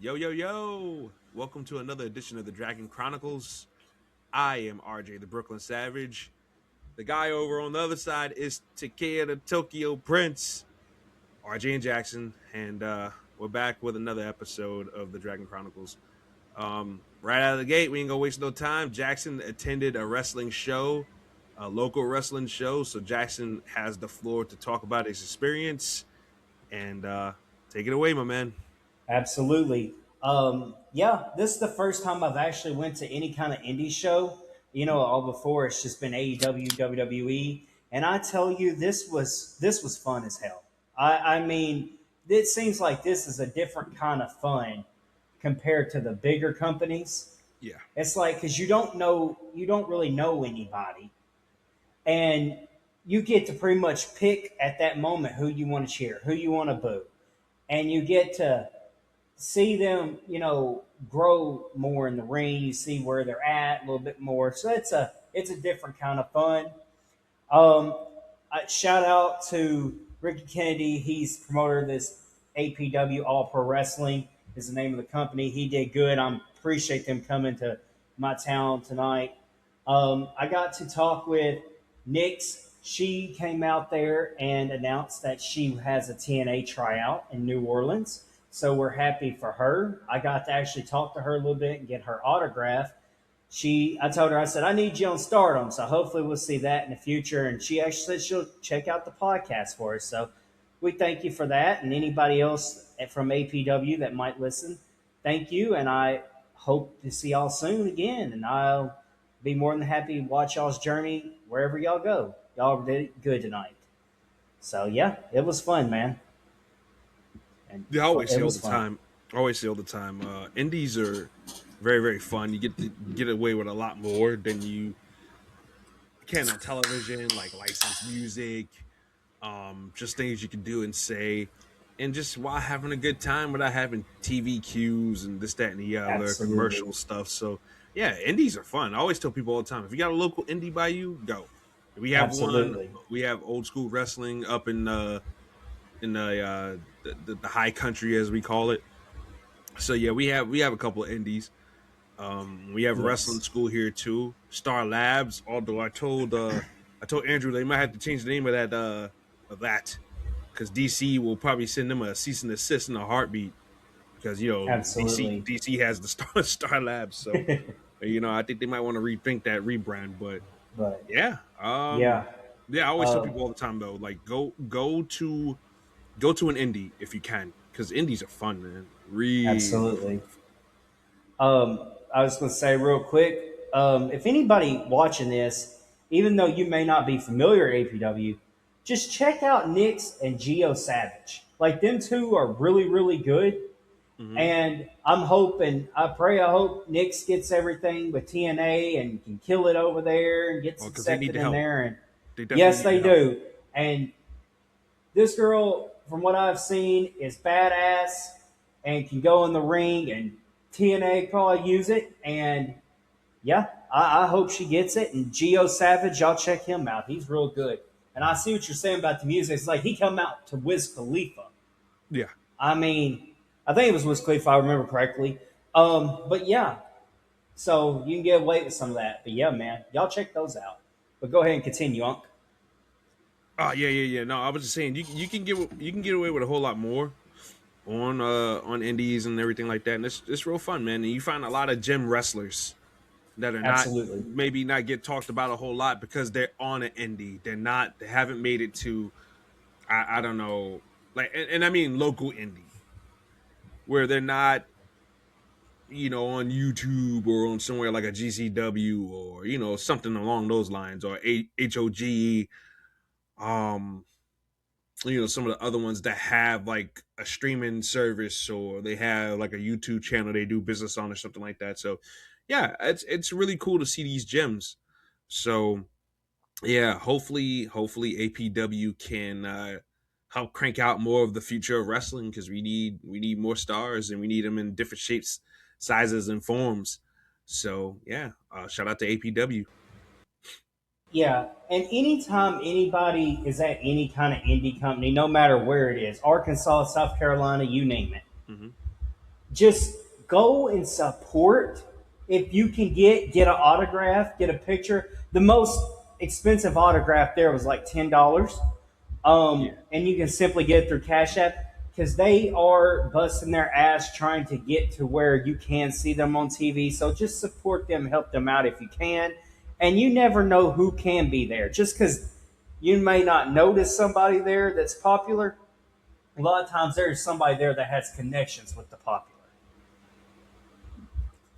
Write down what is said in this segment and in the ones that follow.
Yo, yo, yo! Welcome to another edition of the DRGN Chronicles. I am RJ, the Brooklyn Savage. The guy over on the other side is Takea, the Tokyo Prince, RJ and Jackson, and we're back with another episode of the DRGN Chronicles. Right out of the gate, we ain't gonna waste no time. Jackson attended a wrestling show, a local wrestling show, so Jackson has the floor to talk about his experience and take it away, my man. Absolutely. Yeah, this is the first time I've actually went to any kind of indie show. All before it's just been AEW, WWE, and I tell you, this was fun as hell. I mean, it seems like this is a different kind of fun compared to the bigger companies. Yeah. It's like because you don't really know anybody, and you get to pretty much pick at that moment who you want to cheer, who you want to boo, and you get to see them, grow more in the ring. You see where they're at a little bit more. So it's a different kind of fun. Um, Shout out to Ricky Kennedy. He's promoter of this APW All Pro Wrestling is the name of the company. He did good. I appreciate them coming to my town tonight. I got to talk with Nix. She came out there and announced that she has a TNA tryout in New Orleans. So we're happy for her. I got to actually talk to her a little bit and get her autograph. I told her, I said, I need you on Stardom. So hopefully we'll see that in the future. And she actually said she'll check out the podcast for us. So we thank you for that. And anybody else from APW that might listen, thank you. And I hope to see y'all soon again. And I'll be more than happy to watch y'all's journey wherever y'all go. Y'all did good tonight. So yeah, it was fun, man. And Yeah, I always say it all was the fun. time. I always say all the time. Indies are very, very fun. You get to get away with a lot more than you can on television, like licensed music, just things you can do and say, and just while having a good time without having TV cues and this, that, and the other Absolutely. commercial stuff. So yeah, indies are fun. I always tell people all the time: if you got a local indie by you, go. We have one. Absolutely. We have old school wrestling up in the high country, as we call it. So yeah, we have a couple of indies. We have a wrestling Yes. school here too, Star Labs. Although I told Andrew they might have to change the name of that because DC will probably send them a cease and desist in a heartbeat because DC Absolutely. DC has the Star Labs. So I think they might want to rethink that rebrand. But But yeah, yeah, yeah. I always tell uh, people all the time though, like go to an indie if you can because indies are fun, man. Really absolutely. fun. I was going to say real quick, if anybody watching this, even though you may not be familiar with APW, just check out Nyx and Geo Savage. Like them two are really, really good. Mm-hmm. And I hope Nyx gets everything with TNA and can kill it over there and gets Well, because they need accepted the in help. there. And They definitely yes, need the they help. do. And this girl, from what I've seen, is badass and can go in the ring, and TNA probably use it. And yeah, I hope she gets it. And Geo Savage, y'all check him out. He's real good. And I see what you're saying about the music. It's like he come out to Wiz Khalifa. Yeah. I mean, I think it was Wiz Khalifa, if I remember correctly. But yeah, so you can get away with some of that. But yeah, man, y'all check those out. But go ahead and continue, Unc. Oh yeah, yeah, yeah. No, I was just saying you can get away with a whole lot more on indies and everything like that, and it's real fun, man. And you find a lot of gym wrestlers that are not Absolutely. maybe not get talked about a whole lot because they're on an indie. They haven't made it to I don't know like and I mean local indie where they're not on YouTube or on somewhere like a GCW or something along those lines or HOG. Um, some of the other ones that have like a streaming service or they have like a YouTube channel they do business on or something like that. So yeah, it's really cool to see these gems. So yeah, hopefully APW can help crank out more of the future of wrestling because we need more stars and we need them in different shapes, sizes, and forms. So yeah, shout out to APW. Yeah, and anytime anybody is at any kind of indie company, no matter where it is, Arkansas, South Carolina, you name it, Hmm. just go and support. If you can get an autograph, get a picture. The most expensive autograph there was like $10. Yeah. And you can simply get it through Cash App because they are busting their ass trying to get to where you can see them on TV. So just support them, help them out if you can. And you never know who can be there. Just because you may not notice somebody there that's popular, a lot of times there's somebody there that has connections with the popular.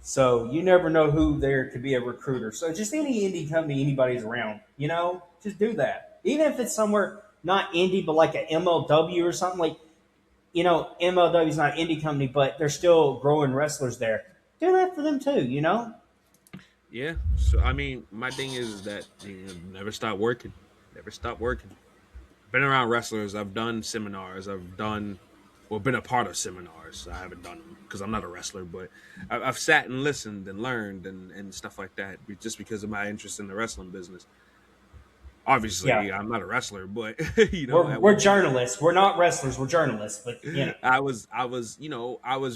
So you never know who there could be a recruiter. So just any indie company anybody's around, just do that. Even if it's somewhere not indie, but like an MLW or something like, MLW is not an indie company, but they're still growing wrestlers there. Do that for them too. Yeah. So I mean, my thing is that never stop working. Never stop working. Been around wrestlers. I've done seminars. Been a part of seminars. I haven't done them because I'm not a wrestler, but I've sat and listened and learned and stuff like that just because of my interest in the wrestling business. Yeah. Obviously, I'm not a wrestler, but We're, at we're one point, journalists. We're not wrestlers. We're journalists. But. I was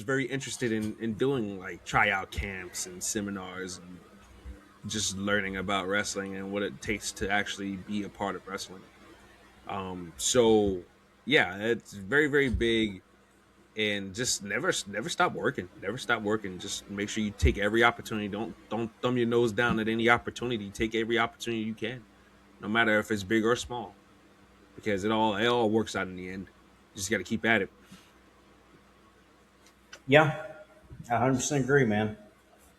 very interested in doing like tryout camps and seminars and just learning about wrestling and what it takes to actually be a part of wrestling. So yeah, it's very, very big, and just never stop working. Never stop working. Just make sure you take every opportunity. Don't thumb your nose down at any opportunity. Take every opportunity you can, no matter if it's big or small, because it all works out in the end. You just got to keep at it. Yeah, I 100% agree, man.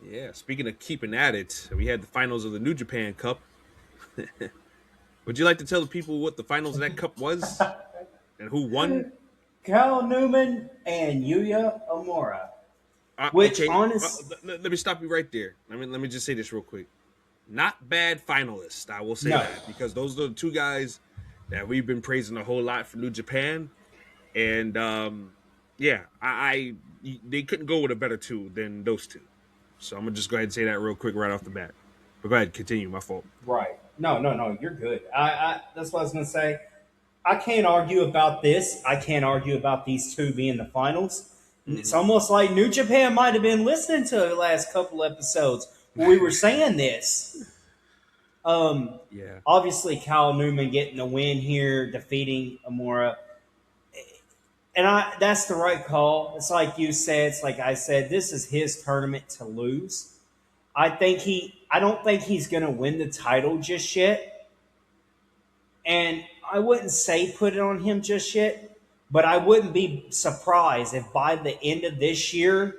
Yeah. Speaking of keeping at it, we had the finals of the New Japan Cup. Would you like to tell the people what the finals of that cup was and who won? Kyle Newman and Yuya Omura. Which, Okay, honest, let me stop you right there. Let me just say this real quick. Not bad finalists, I will say no. that, because those are the two guys that we've been praising a whole lot for New Japan, and yeah, they couldn't go with a better two than those two. So I'm gonna just go ahead and say that real quick right off the bat. But go ahead, continue. My fault. Right. No, no, no. You're good. That's what I was going to say. I can't argue about this. I can't argue about these two being the finals. It's Mm-hmm. almost like New Japan might have been listening to the last couple episodes where we were saying this. Yeah. Obviously, Kyle Newman getting a win here, defeating Amora. And that's the right call. It's like you said, it's like I said, this is his tournament to lose. I don't think he's gonna win the title just yet. And I wouldn't say put it on him just yet, but I wouldn't be surprised if by the end of this year,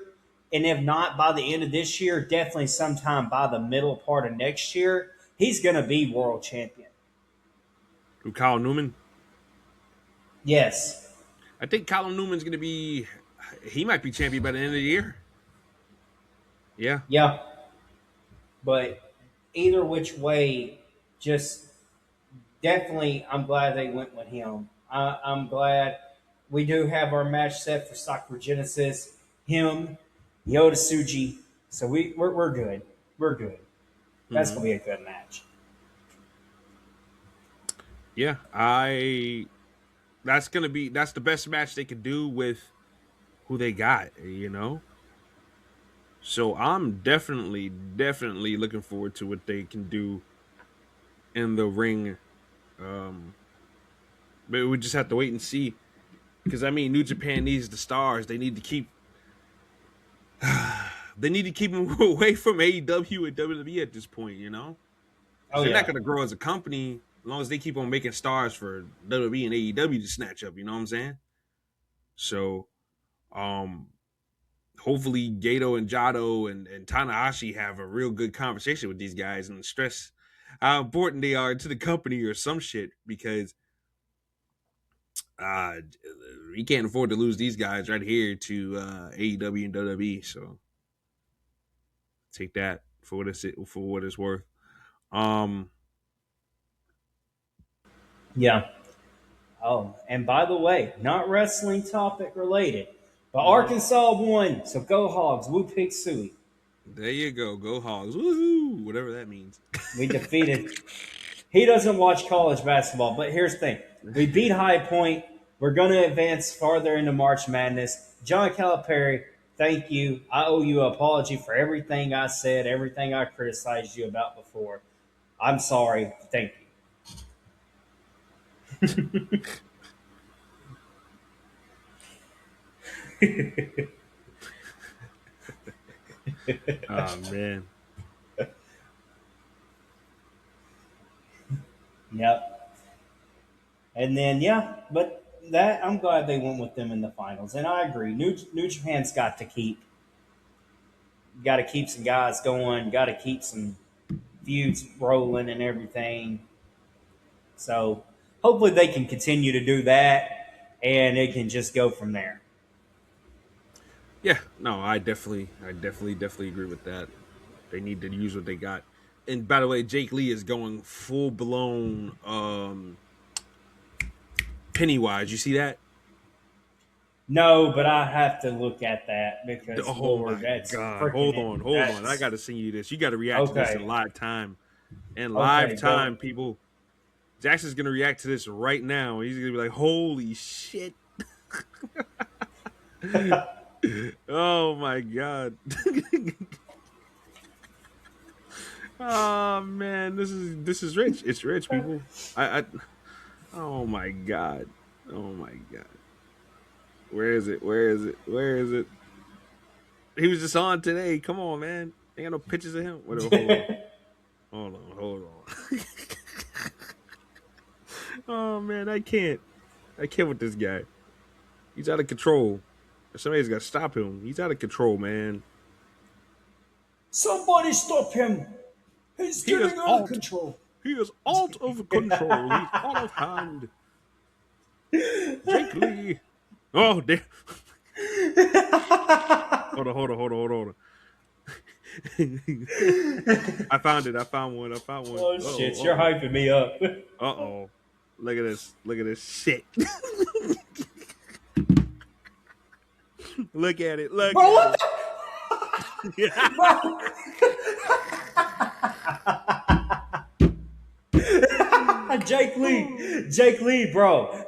and if not by the end of this year, definitely sometime by the middle part of next year, he's gonna be world champion. Who, Kyle Newman? Yes. I think Kyle Newman's gonna be. He might be champion by the end of the year. Yeah. Yeah. But either which way, just definitely, I'm glad they went with him. I'm glad we do have our match set for Sakura Genesis. Him, Yoda Suji. So we're good. We're good. That's Mm-hmm. gonna be a good match. Yeah. That's the best match they could do with who they got. So I'm definitely looking forward to what they can do in the ring. Um, but we just have to wait and see. Because I mean, New Japan needs the stars. They need to keep. They need to keep them away from AEW and WWE at this point. Because Oh they're not yeah. going to grow as a company as long as they keep on making stars for WWE and AEW to snatch up. You know what I'm saying? So, um, hopefully Gato and Jado and Tanahashi have a real good conversation with these guys and stress how important they are to the company or some shit, because uh we can't afford to lose these guys right here to AEW and WWE. So take that for what it's worth. Um Yeah. Oh, and by the way, not wrestling topic related, but mhm. Arkansas won. So go Hogs. Woo Pig Sooie. There you go Hogs, woohoo, whatever that means. We defeated. He doesn't watch college basketball, but here's the thing: we beat High Point. We're going to advance farther into March Madness. John Calipari Thank you. I owe you an apology for everything I said, everything I criticized you about before. I'm sorry. Thank Oh man. you. Yep. And then but that I'm glad they went with them in the finals. And I agree. New Japan's got to keep some guys going, got to keep some feuds rolling and everything. So hopefully they can continue to do that, and it can just go from there. Yeah, no, I definitely agree with that. They need to use what they got. And by the way, Jake Lee is going full blown Pennywise. You see that? No, but I have to look at that because Oh Lord, my that's god. freaking Hold it. on, hold on. I That's gotta send you this. You gotta react to this in okay. live time. In live Okay, go. time, people. Jackson's gonna react to this right now. He's gonna be like, holy shit. Oh my god. Oh man, this is rich. It's rich, people. I oh my god. Oh my god. Where is it? Where is it? Where is it? He was just on today. Come on, man. Ain't got no pictures of him. Whatever. Hold on. Hold on. Hold on. Oh man, I can't. I can't with this guy. He's out of control. Somebody's got to stop him. He's out of control, man. Somebody stop him! He's He is getting out of out. control. He is out of control. He's out of hand. Jake Lee. Oh, damn. Hold on, hold on, hold on, hold on. I found it. I found one. I found one. Oh shit, you're Uh-oh. hyping me up. Uh-oh. Look at this. Look at this shit. Look at it. Look Bro, at what it. the bro? Jake Lee. Jake Lee, bro.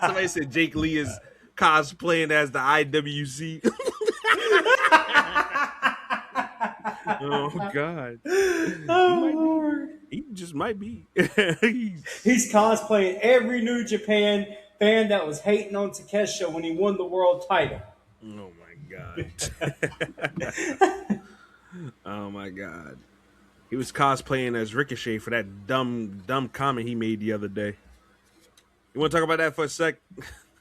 Somebody said Jake Lee is cosplaying as the IWC. Oh God, he Oh might be. Lord. He just might be. He's cosplaying every New Japan fan that was hating on Takeshita when he won the world title. Oh my God. Oh my God. He was cosplaying as Ricochet for that dumb comment he made the other day. You want to talk about that for a sec?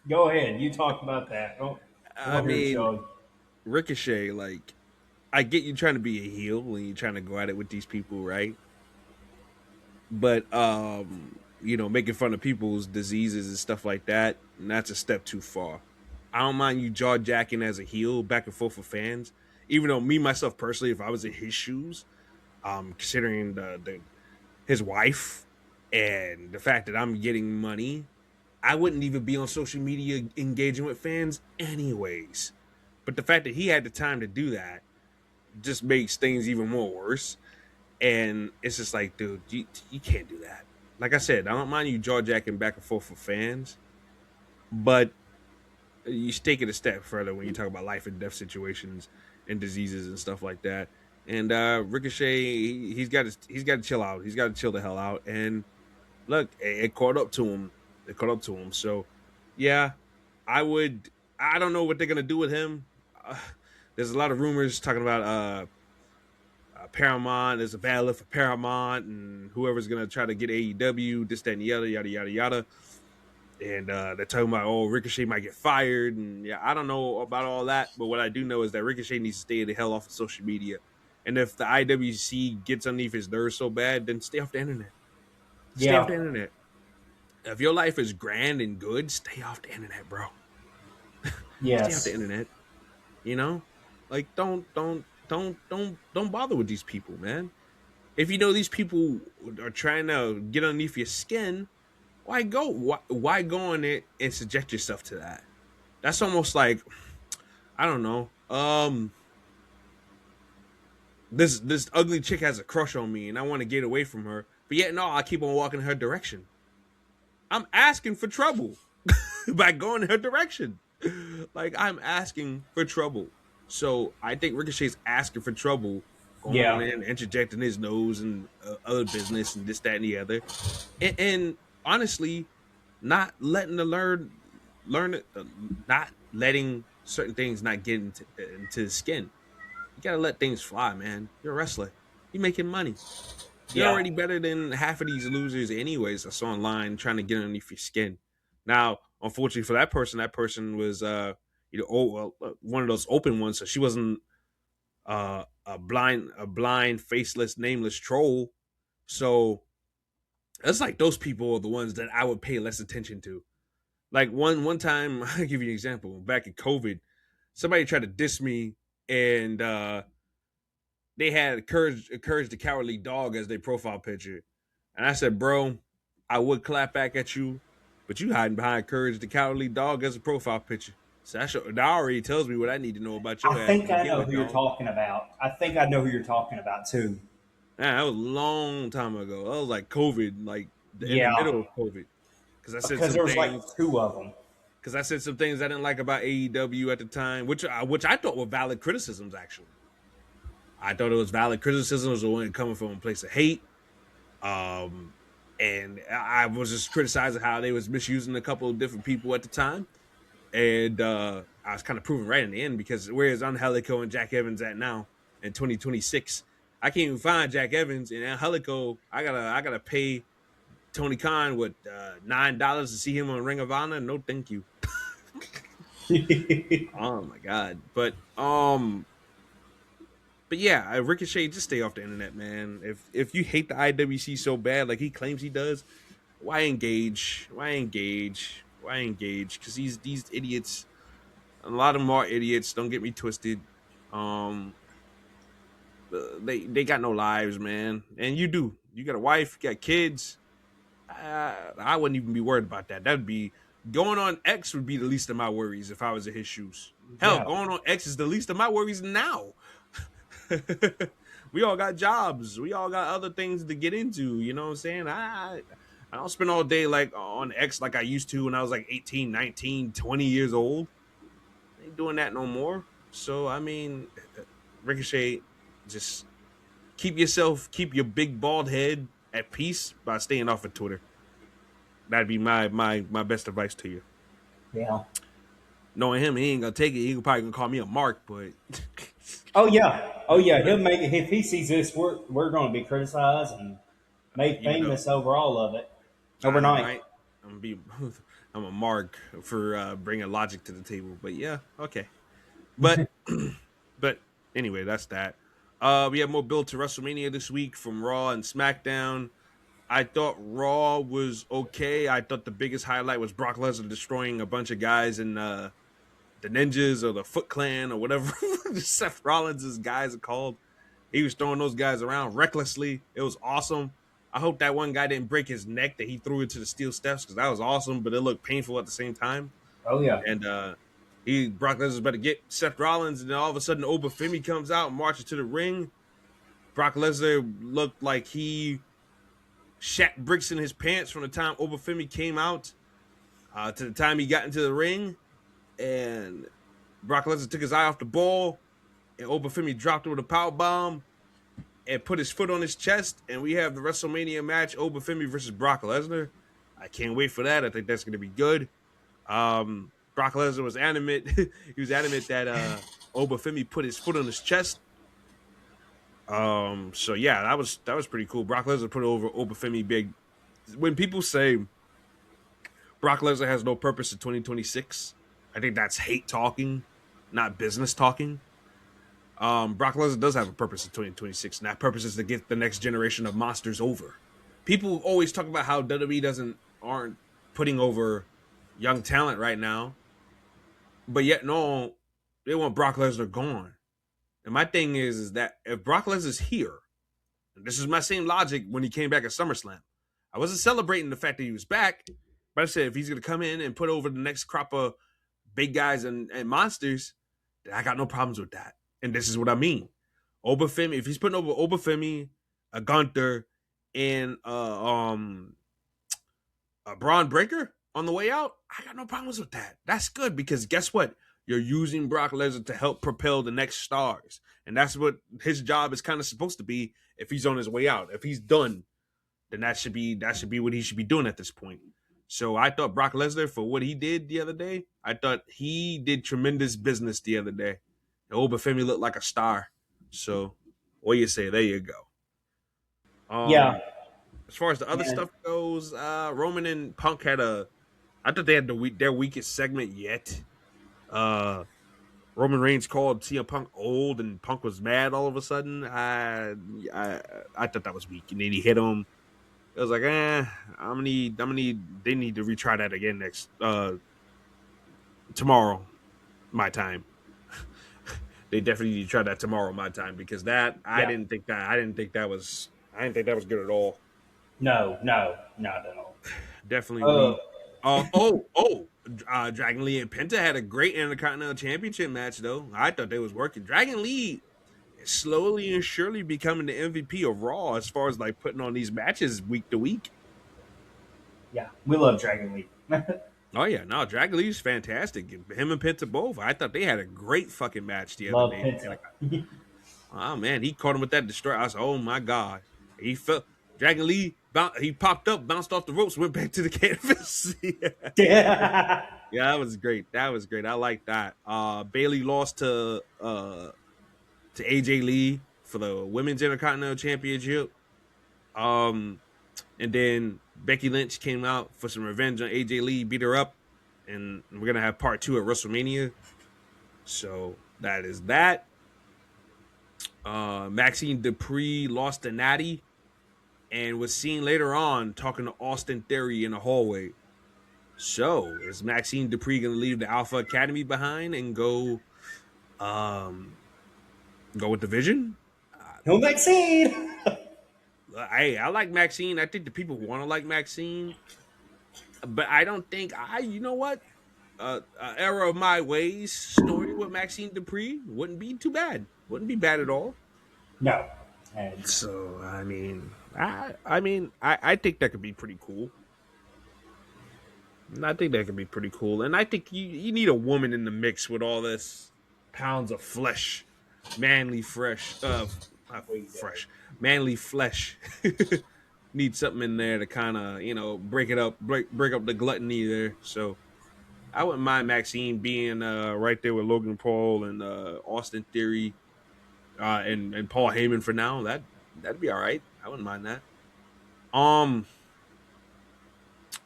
Go ahead, you talk about that. Oh, I I want to hear mean, Joe. Ricochet, like, I get you trying to be a heel when you're trying to go at it with these people, right? But making fun of people's diseases and stuff like that, and that's a step too far. I don't mind you jaw jacking as a heel back and forth for fans. Even though me myself personally, if I was in his shoes, considering the his wife and the fact that I'm getting money, I wouldn't even be on social media engaging with fans anyways. But the fact that he had the time to do that just makes things even more worse. And it's just like, dude, you can't do that. Like I said, I don't mind you jaw jacking back and forth for fans, but you take it a step further when you talk about life and death situations and diseases and stuff like that. And Ricochet, he's got to chill out. He's got to chill the hell out. And look, it caught up to him. It caught up to him. So yeah, I would. I don't know what they're gonna do with him. There's a lot of rumors talking about Paramount. There's a bad look for Paramount and whoever's gonna try to get AEW, this, that, and the other, yada yada yada. And they're talking about, oh, Ricochet might get fired, and yeah, I don't know about all that, but what I do know is that Ricochet needs to stay the hell off of social media. And if the IWC gets underneath his nerves so bad, then stay off the internet. Stay off the Yeah. internet. If your life is grand and good, stay off the internet, bro. Stay off the Yes. internet. You know, like don't bother with these people, man. If you know these people are trying to get underneath your skin, why go? Why go on it and subject yourself to that? That's almost like, I don't know. This ugly chick has a crush on me, and I want to get away from her, but yet no, I keep on walking in her direction. I'm asking for trouble by going in her direction. Like I'm asking for trouble. So I think Ricochet's asking for trouble, going on Yeah, there and interjecting his nose and other business and this, that, and the other, and honestly, not letting the learn it, not letting certain things not get into his skin. You gotta let things fly, man. You're a wrestler. You're making money. You're yeah. already better than half of these losers, anyways. That's online trying to get underneath your skin. Now, unfortunately for that person was one of those open ones, so she wasn't a blind, faceless, nameless troll. So it's like those people are the ones that I would pay less attention to. Like one time, I'll give you an example. Back in COVID, somebody tried to diss me, and they had courage the cowardly dog as their profile picture. And I said, bro, I would clap back at you, but you hiding behind courage the cowardly dog as a profile picture. So that already tells me what I need to know about your I ass to think I begin know with, who you're dog. talking about. I think I know who you're talking about too. Man, that was a long time ago. That was like COVID, like in the Yeah, middle of COVID. Because I said because some there was like things. two of them. Because I said some things I didn't like about AEW at the time, which I thought were valid criticisms. Actually, I thought it was valid criticisms when coming from a place of hate. Um, and I was just criticizing how they was misusing a couple of different people at the time, and I was kind of proven right in the end because where's Angelico and Jack Evans at now in 2026? I can't even find Jack Evans and Angelico. I gotta pay Tony Khan with $9 to see him on Ring of Honor. No, thank you. Oh my god. But yeah, Ricochet, just stay off the internet, man. If you hate the IWC so bad, like he claims he does, why engage? Why engage? Why engage? Because these idiots, a lot of them are idiots. Don't get me twisted. Um, they got no lives, man. And you do. You got a wife. You got kids. I wouldn't even be worried about that. That'd be going on X would be the least of my worries if I was in his shoes. Hell, Yeah. going on X is the least of my worries now. We all got jobs. We all got other things to get into. You know what I'm saying? I don't spend all day like on X like I used to when I was like 18, 19, 20 years old. I ain't doing that no more. So I mean, Ricochet, just keep your big bald head at peace by staying off of Twitter. That'd be my best advice to you. Yeah. Knowing him, he ain't gonna take it. He probably gonna call me a mark, but Oh yeah. Oh yeah. He'll make it if he sees this. We're going to be criticized and made even though famous over all of it I know, overnight. right? I'm gonna be I'm a mark for bringing logic to the table, but yeah, okay. But but anyway, that's that. We have more build to WrestleMania this week from Raw and SmackDown. I thought Raw was okay. I thought the biggest highlight was Brock Lesnar destroying a bunch of guys in the Ninjas or the Foot Clan or whatever Seth Rollins' guys are called. He was throwing those guys around recklessly. It was awesome. I hope that one guy didn't break his neck that he threw into the steel steps because that was awesome, but it looked painful at the same time. Oh yeah. And Brock Lesnar's about to get Seth Rollins, and then all of a sudden Obafemi comes out and marches to the ring. Brock Lesnar looked like he shat bricks in his pants from the time Obafemi came out to the time he got into the ring. And Brock Lesnar took his eye off the ball, and Obafemi dropped him with a power bomb and put his foot on his chest. And we have the WrestleMania match: Obafemi versus Brock Lesnar. I can't wait for that. I think that's going to be good. Brock Lesnar was adamant. He was adamant that Obafemi put his foot on his chest. So yeah, that was pretty cool. Brock Lesnar put over Obafemi big. When people say Brock Lesnar has no purpose in 2026, I think that's hate talking, not business talking. Brock Lesnar does have a purpose in 2026, and that purpose is to get the next generation of monsters over. People always talk about how WWE aren't putting over young talent right now, but yet no, they want Brock Lesnar gone. And my thing is that if Brock Lesnar's here, and this is my same logic when he came back at SummerSlam, I wasn't celebrating the fact that he was back, but I said if he's going to come in and put over the next crop of big guys and monsters, then I got no problems with that. And this is what I mean. Obafemi, if he's putting over Obafemi, a Gunther, and a Braun Breaker on the way out, I got no problems with that. That's good because guess what? You're using Brock Lesnar to help propel the next stars, and that's what his job is kind of supposed to be. If he's on his way out, if he's done, then that should be what he should be doing at this point. So I thought Brock Lesnar, for what he did the other day, I thought he did tremendous business the other day. And Obafemi looked like a star. So what do you say? There you go. Yeah, As far as the other and stuff goes, Roman and Punk had a. I thought they had their weakest segment yet. Uh, Roman Reigns called CM Punk old, and Punk was mad all of a sudden. I thought that was weak, and then he hit him. It was like, they need to retry that again next tomorrow, my time. They definitely need to try that tomorrow, my time, because that yeah, I didn't think that was good at all. no, no, not at all. Definitely Uh, weak. Dragon Lee and Penta had a great Intercontinental Championship match though. I thought they was working. Dragon Lee is slowly and surely becoming the MVP of Raw as far as like putting on these matches week to week. yeah, we love Dragon League. Oh yeah, no, Dragon Lee's fantastic. Him and Penta both. I thought they had a great fucking match the other Love day. Penta. Oh man, he caught him with that destroy. I was like, oh my god. He felt Dragon Lee. He popped up, bounced off the ropes, went back to the canvas. Yeah. Yeah. Yeah, that was great. That was great. I like that. Bailey lost to AJ Lee for the Women's Intercontinental Championship. Um, and then Becky Lynch came out for some revenge on AJ Lee, beat her up, and we're gonna have part 2 at WrestleMania. So that is that. Maxine Dupree lost to Natty and was seen later on talking to Austin Theory in the hallway. So is Maxine Dupree gonna leave the Alpha Academy behind and um go with the Vision? Who Maxine? I like Maxine. I think the people want to like Maxine, but I don't think you know what? Era of My Ways story with Maxine Dupree wouldn't be too bad. Wouldn't be bad at all. No. And So I think that could be pretty cool. I think that could be pretty cool, and I think you need a woman in the mix with all this pounds of flesh, manly we do. fresh, manly flesh. Need something in there to kind of break it up, break up the gluttony there. So I wouldn't mind Maxine being right there with Logan Paul and Austin Theory and Paul Heyman for now. That'd be all right. I wouldn't mind that. Um,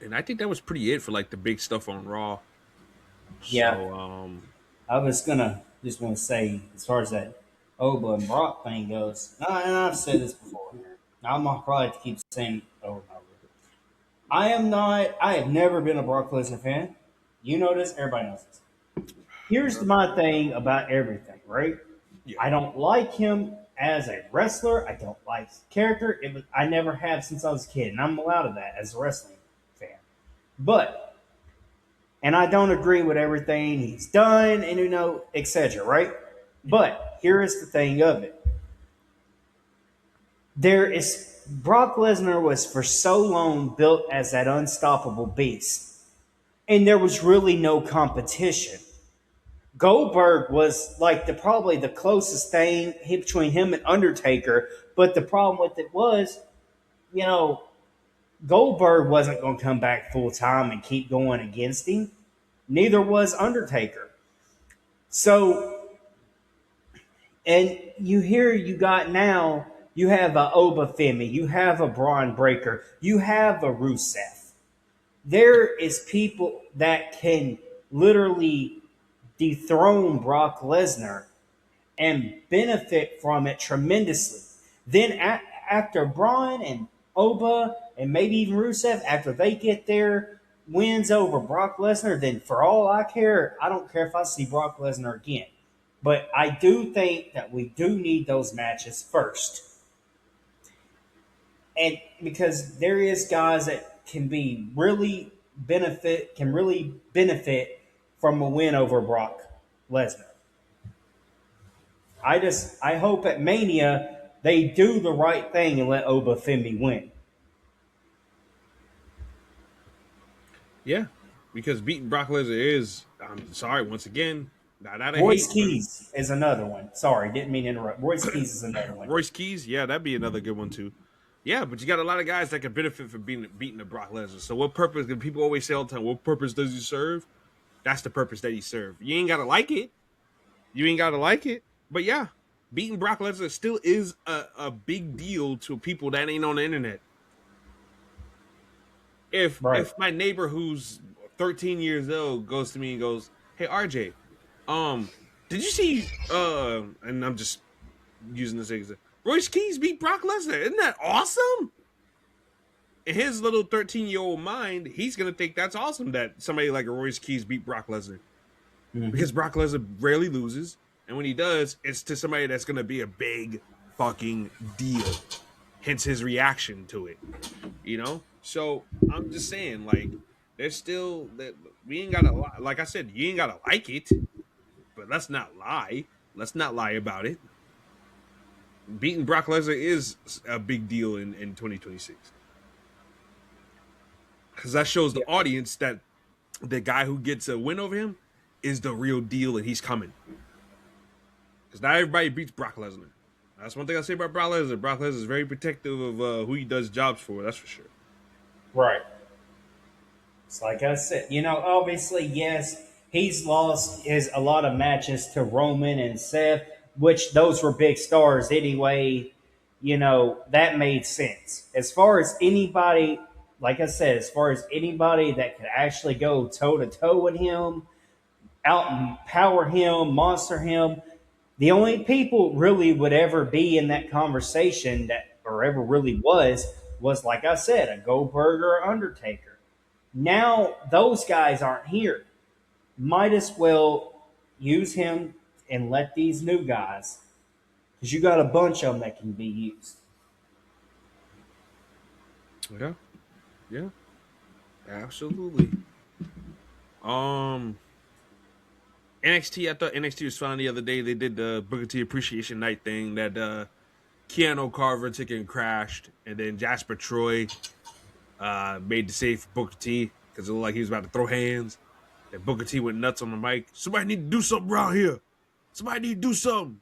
and I think that was pretty it for like the big stuff on Raw. Yeah. So I was gonna just want to say, as far as that Oba and Brock thing goes, and I've said this before. I'm gonna probably have to keep saying it over and over. I am not. I have never been a Brock Lesnar fan. You know this. Everybody knows this. Here's my thing about everything. Right. yeah, I don't like him as a wrestler. I don't like his character. I never have since I was a kid, and I'm allowed of that as a wrestling fan. But and I don't agree with everything he's done, and etc. Right? yeah, But here is the thing of it: there is Brock Lesnar was for so long built as that unstoppable beast, and there was really no competition. Goldberg was like probably the closest thing between him and Undertaker, but the problem with it was, you know, Goldberg wasn't going to come back full time and keep going against him. Neither was Undertaker. So, and you got now, you have a Oba Femi, you have a Braun Breaker, you have a Rusev. There is people that can literally dethrone Brock Lesnar and benefit from it tremendously. Then after Braun and Oba and maybe even Rusev, after they get their wins over Brock Lesnar, then for all I care, I don't care if I see Brock Lesnar again. But I do think that we do need those matches first. And because there is guys that can really benefit from a win over Brock Lesnar. I hope at Mania they do the right thing and let Oba Femi win. yeah. Because beating Brock Lesnar is, I'm sorry once again, Nah, that I Royce hate, but Keys is another one. Sorry, didn't mean to interrupt. Royce Keys is another one. Royce Keys, yeah, that'd be another good one too. Yeah, but you got a lot of guys that can benefit from beating the Brock Lesnar. So what purpose? People always say all the time, what purpose does he serve? That's the purpose that he served. You ain't gotta like it. You ain't gotta like it. But yeah, beating Brock Lesnar still is a big deal to people that ain't on the internet. Right. If my neighbor who's 13 years old goes to me and goes, "Hey RJ, um, did you see and I'm just using this example, Royce Keys beat Brock Lesnar. Isn't that awesome?" In his little 13-year-old mind, he's gonna think that's awesome that somebody like a Royce Keys beat Brock Lesnar. Mm-hmm. Because Brock Lesnar rarely loses, and when he does, it's to somebody that's gonna be a big fucking deal. Hence his reaction to it. So I'm just saying, like, there's still that we ain't gotta lie. Like I said, you ain't gotta like it, but let's not lie. Let's not lie about it. Beating Brock Lesnar is a big deal in 2026 because that shows the Yeah. audience that the guy who gets a win over him is the real deal and he's coming. Because not everybody beats Brock Lesnar. That's one thing I say about Brock Lesnar. Brock Lesnar is very protective of who he does jobs for. That's for sure. Right. It's like I said, obviously, yes, he's lost his a lot of matches to Roman and Seth, which those were big stars anyway. That made sense. As far as anybody, like I said, as far as anybody that could actually go toe to toe with him, outpower him, monster him, the only people really would ever be in that conversation that, or ever really was like I said, a Goldberg or Undertaker. Now those guys aren't here. Might as well use him and let these new guys, because you got a bunch of them that can be used. Yeah, yeah, absolutely. Um, NXT. I thought NXT was fun the other day. They did the Booker T Appreciation Night thing that Keanu Carver took and crashed, and then Jasper Troy made the save for Booker T because it looked like he was about to throw hands. And Booker T went nuts on the mic. Somebody need to do something around here. Somebody need to do something.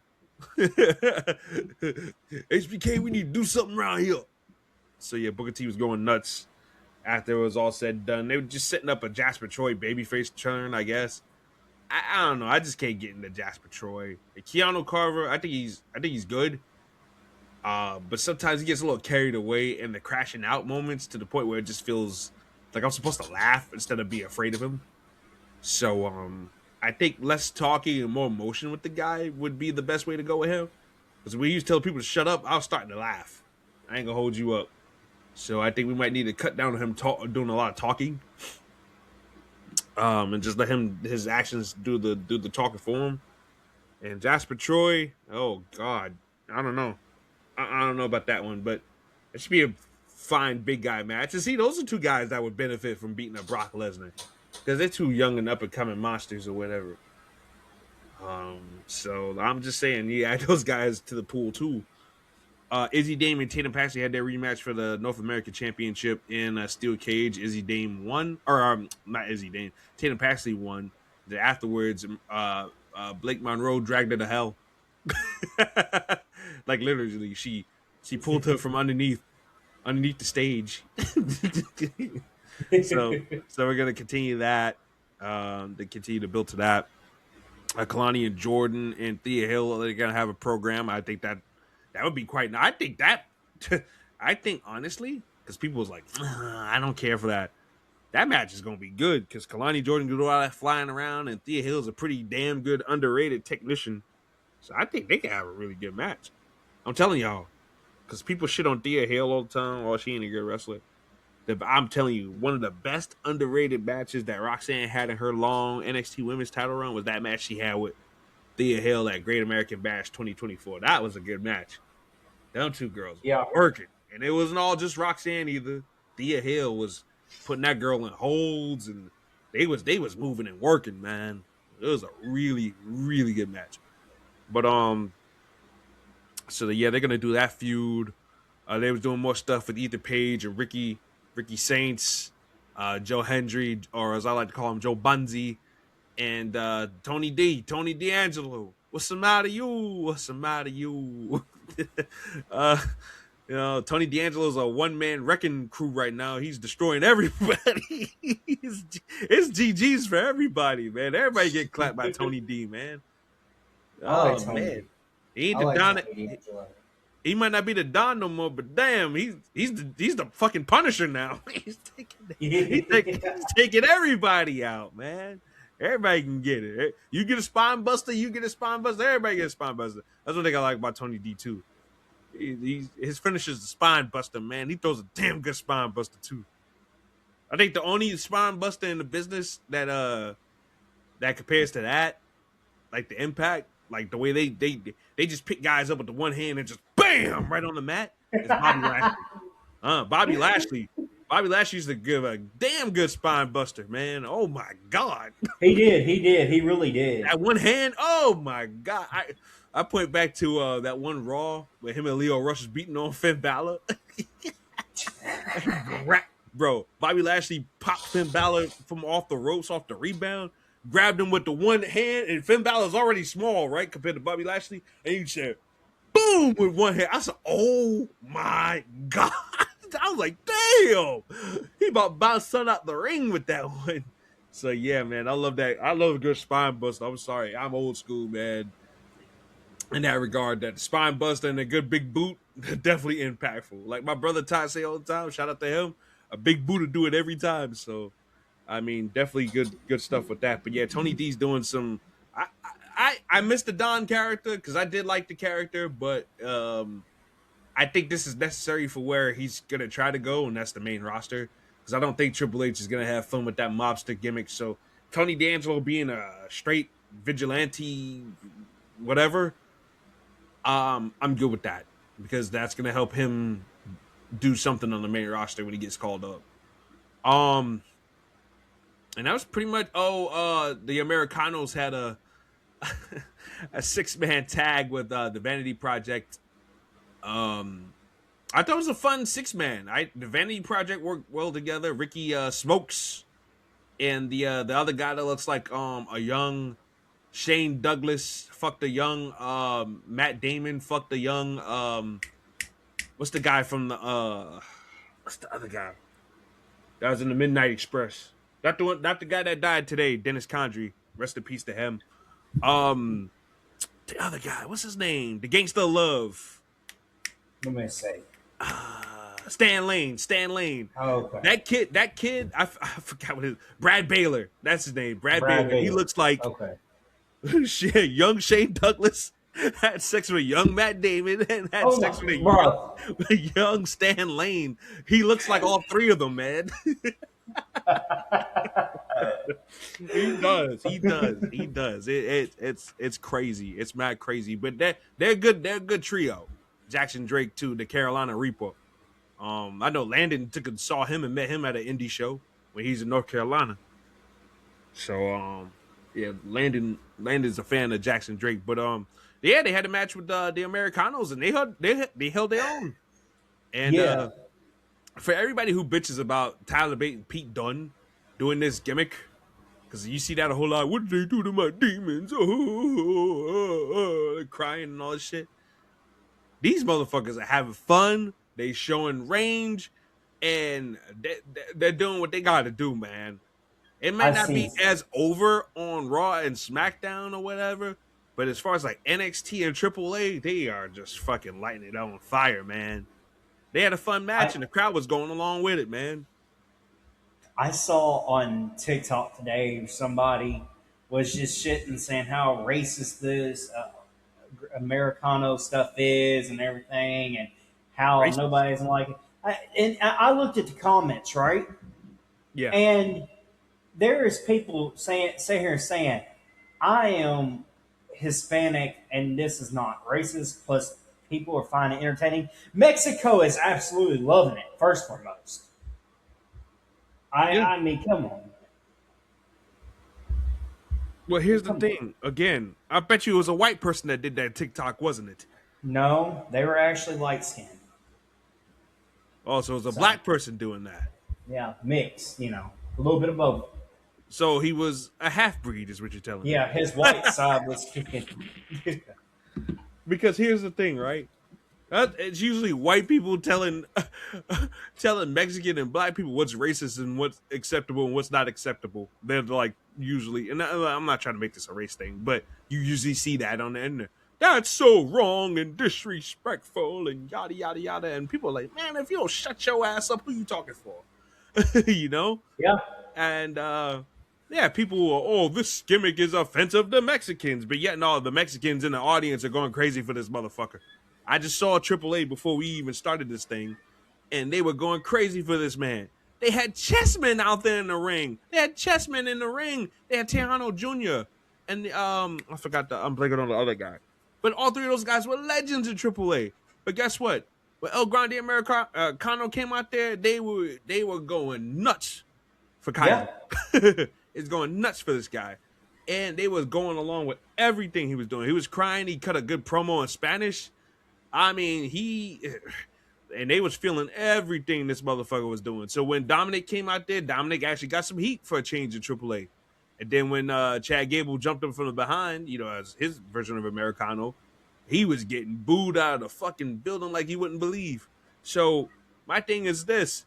HBK, we need to do something around here. So yeah, Booker T was going nuts after it was all said and done. They were just setting up a Jasper Troy babyface turn, I guess. I don't know. I just can't get into Jasper Troy. Keanu Carver, I think he's good. But sometimes he gets a little carried away in the crashing out moments to the point where it just feels like I'm supposed to laugh instead of be afraid of him. So I think less talking and more emotion with the guy would be the best way to go with him. Because when you tell people to shut up, I was starting to laugh. I ain't gonna hold you up. So I think we might need to cut down on him doing a lot of talking, and just let his actions do the talking for him. And Jasper Troy, oh God, I don't know. I don't know about that one, but it should be a fine big guy match. And see, those are two guys that would benefit from beating a Brock Lesnar because they're two young and up and coming monsters or whatever. So I'm just saying, you add those guys to the pool too. Izzy Dame and Tatum Paxley had their rematch for the North American Championship in a steel cage. Izzy Dame won, or not Izzy Dame. Tatum Paxley won. Then afterwards, Blake Monroe dragged her to hell. Like literally, she pulled her from underneath the stage. so so we're gonna continue that. To continue to build to that. Kalani and Jordan and Thea Hill, they're gonna have a program. I think that would be quite. I think that. I think honestly, because people was like, I don't care for that. That match is gonna be good because Kalani Jordan do all that flying around, and Thea Hill's a pretty damn good underrated technician. So I think they can have a really good match. I'm telling y'all, because people shit on Thea Hill all the time. Oh, she ain't a good wrestler. I'm telling you, one of the best underrated matches that Roxanne had in her long NXT Women's Title run was that match she had with Thea Hill at Great American Bash 2024. That was a good match. Them two girls was Yeah. working, and it wasn't all just Roxanne either. Thea Hill was putting that girl in holds, and they was moving and working, man. It was a really really good match. But so yeah, they're gonna do that feud. They was doing more stuff with Ethan Page and Ricky Saints, Joe Hendry, or as I like to call him, Joe Bunzi, and Tony D'Angelo. What's the matter, you? What's the matter, you? uh, Tony D'Angelo's a one-man wrecking crew right now. He's destroying everybody. It's GG's for everybody, man. Everybody get clapped by Tony D, man. I like Oh Tony man, D. he ain't I the like Don. Tony D'Angelo. He might not be the Don no more, but damn, he's the fucking Punisher now. He's taking everybody out, man. Everybody can get it. You get a spine buster, you get a spine buster. Everybody gets a spine buster. That's one thing I like about Tony D too. His finisher is the spine buster, man. He throws a damn good spine buster too. I think the only spine buster in the business that compares to that, like the impact, like the way they just pick guys up with the one hand and just bam right on the mat, is Bobby Lashley. Bobby Lashley. Bobby Lashley used to give a damn good spine buster, man. Oh my god. He did. He did. He really did. That one hand, oh my god. I point back to that one Raw where him and Leo Rush was beating on Finn Balor. Bro, Bobby Lashley popped Finn Balor from off the ropes, off the rebound, grabbed him with the one hand, and Finn Balor's already small, right, compared to Bobby Lashley, and he said, boom, with one hand. I said, oh my god. I was like, damn, he about bounced son out the ring with that one. So yeah, man, I love that. I love a good spine buster. I'm sorry, I'm old school, man. In that regard, that spine buster and a good big boot, definitely impactful. Like my brother Todd say all the time, shout out to him. A big boot to do it every time. So, I mean, definitely good stuff with that. But yeah, Tony D's doing some. I missed the Don character because I did like the character, but I think this is necessary for where he's gonna try to go, and that's the main roster. Because I don't think Triple H is gonna have fun with that mobster gimmick. So Tony D'Angelo being a straight vigilante, whatever, I'm good with that because that's gonna help him do something on the main roster when he gets called up. And that was pretty much. The Americanos had a a 6-man tag with the Vanity Project. I thought it was a fun 6-man. The Vanity Project worked well together. Ricky Smokes and the other guy that looks like a young Shane Douglas fucked a young Matt Damon fucked a young what's the guy from the what's the other guy that was in the Midnight Express? Not the guy that died today, Dennis Condrey. Rest in peace to him. The other guy, what's his name? The Gangsta of Love. Let me say. Stan Lane. Oh, okay. That kid, I forgot what his Brad Baylor. That's his name. Brad Baylor. He looks like young Shane Douglas had sex with a young Matt Damon and had sex with a young Stan Lane. He looks like all three of them, man. He does. It's crazy. It's mad crazy. But they're good. They're a good trio. Jackson Drake too, the Carolina Reaper. I know Landon saw him and met him at an indie show when he's in North Carolina. So yeah, Landon's a fan of Jackson Drake. But yeah, they had a match with the Americanos and they held their own. And for everybody who bitches about Tyler Bate and Pete Dunne doing this gimmick, because you see that a whole lot. What did they do to my demons? Crying and all this shit. These motherfuckers are having fun. They showing range, and they're doing what they got to do, man. It might not be as over on Raw and SmackDown or whatever, but as far as like NXT and AAA, they are just fucking lighting it on fire, man. They had a fun match, and the crowd was going along with it, man. I saw on TikTok today somebody was just shitting saying how racist this Americano stuff is and everything, and how racist. Nobody's like it. I looked at the comments, right? Yeah. And there is people saying, I am Hispanic and this is not racist, plus people are finding it entertaining. Mexico is absolutely loving it, first and foremost. I mean, come on. Well, here's the thing. Again, I bet you it was a white person that did that TikTok, wasn't it? No, they were actually light-skinned. Oh, so it was a black person doing that. Yeah, mix, a little bit of both. So he was a half breed, is what you're telling me. Yeah, his white side was kicking. Because here's the thing, right? It's usually white people telling telling Mexican and black people what's racist and what's acceptable and what's not acceptable. They're like usually, and I'm not trying to make this a race thing, but you usually see that on the internet. That's so wrong and disrespectful and yada yada yada. And people are like, man, if you don't shut your ass up, who you talking for? You know? Yeah, And yeah, people are, oh, this gimmick is offensive to Mexicans, but yet no, the Mexicans in the audience are going crazy for this motherfucker. I just saw AAA before we even started this thing, and they were going crazy for this man. They had chessmen out there in the ring. They had chessmen in the ring. They had Tejano Jr. and I forgot I'm blanking on the other guy, but all three of those guys were legends in AAA. But guess what? When El Grande Americano came out there, they were going nuts for Kaiser. yeah, It's going nuts for this guy. And they was going along with everything he was doing. He was crying. He cut a good promo in Spanish. I mean, and they was feeling everything this motherfucker was doing. So when Dominic came out there, Dominic actually got some heat for a change in AAA. And then when Chad Gable jumped him from the behind, as his version of Americano, he was getting booed out of the fucking building like you wouldn't believe. So my thing is this.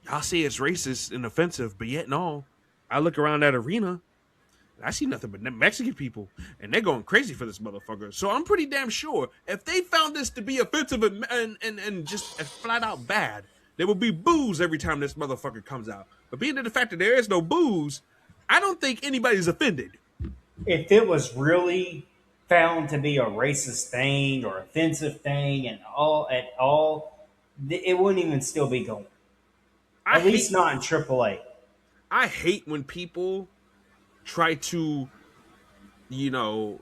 Y'all say it's racist and offensive, but yet no. I look around that arena, and I see nothing but Mexican people, and they're going crazy for this motherfucker. So I'm pretty damn sure if they found this to be offensive and just flat out bad, there will be boos every time this motherfucker comes out. But being to the fact that there is no boos, I don't think anybody's offended. if it was really found to be a racist thing or offensive thing and all at all, it wouldn't even still be going. I At least hate not in AAA. I hate when people try to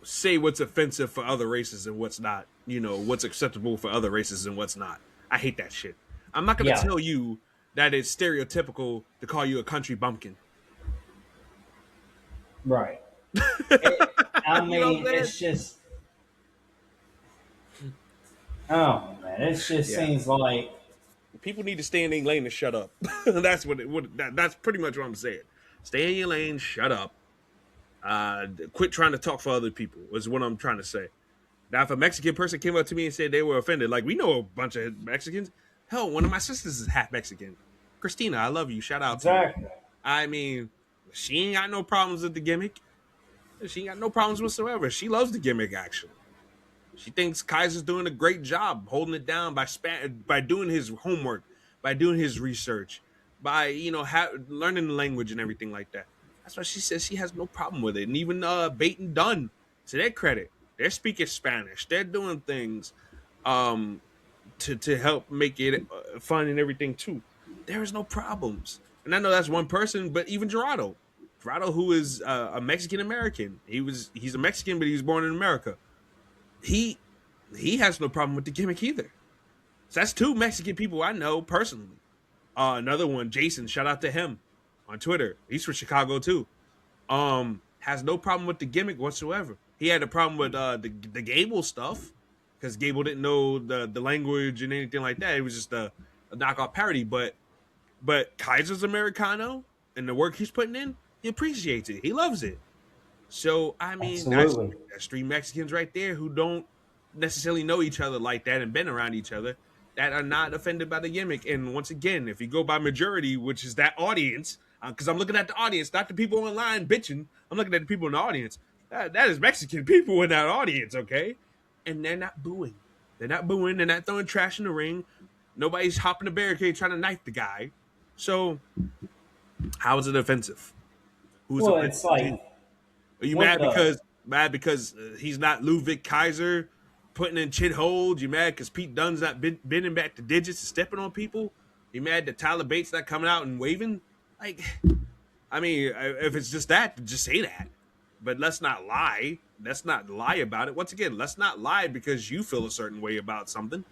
say what's offensive for other races and what's not, what's acceptable for other races and what's not. I hate that shit. I'm not going to Yeah, tell you that it's stereotypical to call you a country bumpkin. right. It, I You know what mean, I'm saying? it's just, oh man, it just Yeah. seems like, People need to stay in their lane and shut up. That's pretty much what I'm saying. Stay in your lane, shut up. Quit trying to talk for other people is what I'm trying to say. Now, if a Mexican person came up to me and said they were offended, like we know a bunch of Mexicans. Hell, one of my sisters is half Mexican. Christina, I love you. Shout out to you. exactly. I mean, she ain't got no problems with the gimmick. She ain't got no problems whatsoever. She loves the gimmick, actually. She thinks Kaiser's doing a great job holding it down by doing his homework, by doing his research, by learning the language and everything like that. That's why she says she has no problem with it. And even Bait and Dunn, to their credit, they're speaking Spanish. They're doing things um, to help make it fun and everything too. There is no problems. And I know that's one person, but even Gerardo, who is a Mexican American, he's a Mexican, but he was born in America. He has no problem with the gimmick either. So that's two Mexican people I know personally. Another one, Jason, shout out to him on Twitter. He's from Chicago too. Has no problem with the gimmick whatsoever. He had a problem with the Gable stuff because Gable didn't know the language and anything like that. It was just a knockoff parody. But Kaiser's Americano and the work he's putting in, he appreciates it. He loves it. So I mean, Absolutely. that's three Mexicans right there who don't necessarily know each other like that and been around each other that are not offended by the gimmick. And once again, if you go by majority, which is that audience, because I'm looking at the audience, not the people online bitching. I'm looking at the people in the audience. That is Mexican people in that audience, okay? And they're not booing. They're not booing. They're not throwing trash in the ring. Nobody's hopping the barricade trying to knife the guy. So how is it offensive? Who's Well, it's offensive to you? like Are you what the mad because he's not Ludwig Kaiser putting in chin holds? You mad because Pete Dunne's not bending back the digits and stepping on people? You mad that Tyler Bates not coming out and waving? Like, I mean, if it's just that, just say that. But let's not lie. Let's not lie about it. Once again, let's not lie because you feel a certain way about something.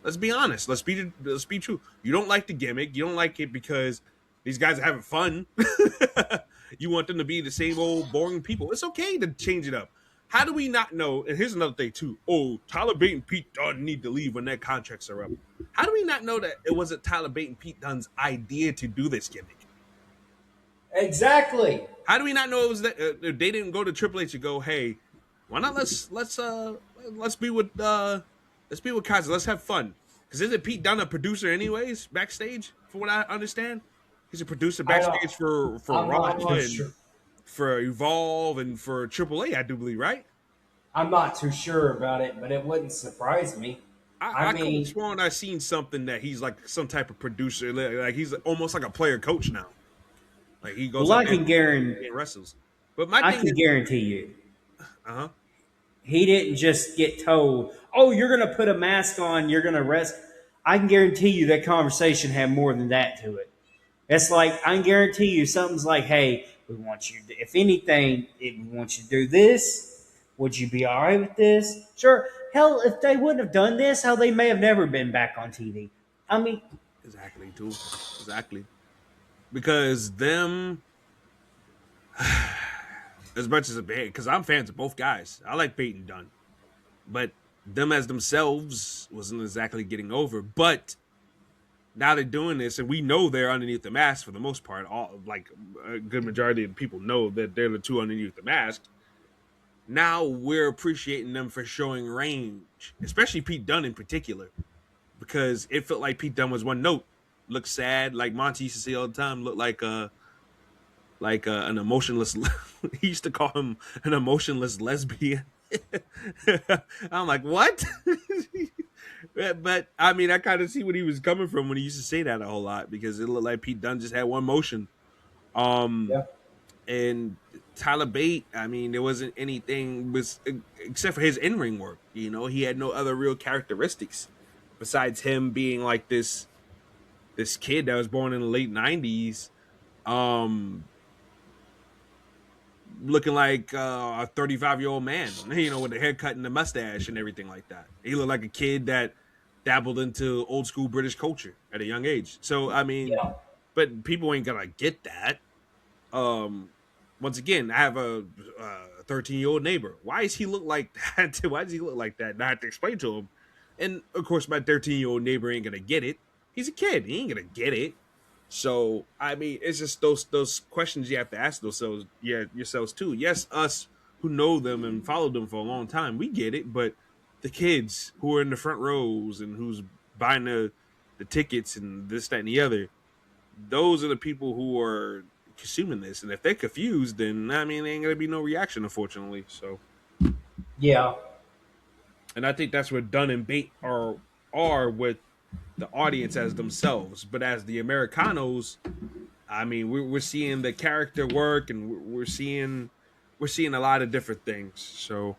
Let's be honest. Let's be true. You don't like the gimmick. You don't like it because these guys are having fun. You want them to be the same old boring people. It's okay to change it up. How do we not know? And here's another thing too. Oh, Tyler Bate and Pete Dunne need to leave when their contracts are up. How do we not know that it wasn't Tyler Bate and Pete Dunne's idea to do this gimmick? exactly? How do we not know it was that they didn't go to Triple H and go, hey, why not let's be with Kaiser, let's have fun. Because isn't Pete Dunne a producer anyways backstage? From what I understand, he's a producer I don't. backstage for I'm Raw not too and sure. for Evolve and for Triple A, I do believe, right? I'm not too sure about it, but it wouldn't surprise me. I I could have mean, sworn I seen something that he's like some type of producer, like he's almost like a player coach now. Like he goes well, out there and wrestles. But my I thing can is, guarantee you, uh huh, he didn't just get told, "Oh, you're going to put a mask on, you're going to rest." I can guarantee you that conversation had more than that to it. It's like I can guarantee you something's like, "Hey, we want you to, if anything, we want you to do this. Would you be all right with this?" Sure. Hell, if they wouldn't have done this, hell, they may have never been back on TV. I mean, exactly too, exactly because them as much as a band, because I'm fans of both guys. I like Peyton Dunn, but them as themselves wasn't exactly getting over. But now they're doing this, and we know they're underneath the mask for the most part. All like a good majority of people know that they're the two underneath the mask. Now we're appreciating them for showing range, especially Pete Dunne in particular, because it felt like Pete Dunne was one note, looked sad, like Monty used to say all the time, looked like an emotionless. He used to call him an emotionless lesbian. I'm like, what? But I mean, I kind of see what he was coming from when he used to say that a whole lot because it looked like Pete Dunne just had one motion. Um, yeah, and Tyler Bate, I mean, there wasn't anything except for his in-ring work. You know, he had no other real characteristics besides him being like this kid that was born in the late '90s. Um, looking like a 35-year-old man, you know, with the haircut and the mustache and everything like that. He looked like a kid that dabbled into old school British culture at a young age. So I mean, yeah, but people ain't gonna get that. Um, Once again, I have a 13-year-old neighbor. Why does he look like that? Why does he look like that? And I have to explain to him. And of course, my 13-year-old neighbor ain't gonna get it. He's a kid. He ain't gonna get it. So I mean, it's just those questions you have to ask yourselves, yeah, yourselves too. Yes, us who know them and followed them for a long time, we get it. But the kids who are in the front rows and who's buying the tickets and this, that, and the other, those are the people who are consuming this. And if they're confused, then I mean, there ain't gonna be no reaction, unfortunately. So, yeah, and I think that's what Dunn and Bate are with the audience as themselves, but as the Americanos, I mean, we're seeing the character work, and we're seeing a lot of different things. So,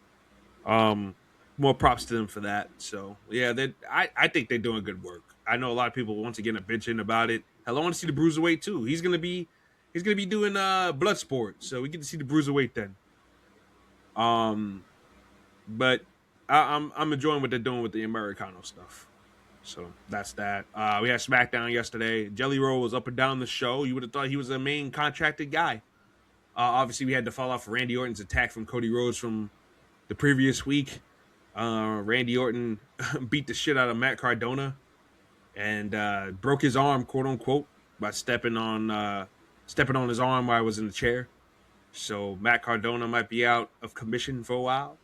um, more props to them for that. So, yeah, I think they're doing good work. I know a lot of people once again are bitching about it. Hell, I want to see the Bruiserweight too. He's gonna be doing blood sport, so we get to see the Bruiserweight then. Um, but I'm enjoying what they're doing with the Americano stuff. So that's that. We had SmackDown yesterday. Jelly Roll was up and down the show. You would have thought he was a main contracted guy. Obviously, we had to fall off Randy Orton's attack from Cody Rhodes from the previous week. Randy Orton beat the shit out of Matt Cardona and broke his arm, quote unquote, by stepping on his arm while I was in the chair. So Matt Cardona might be out of commission for a while.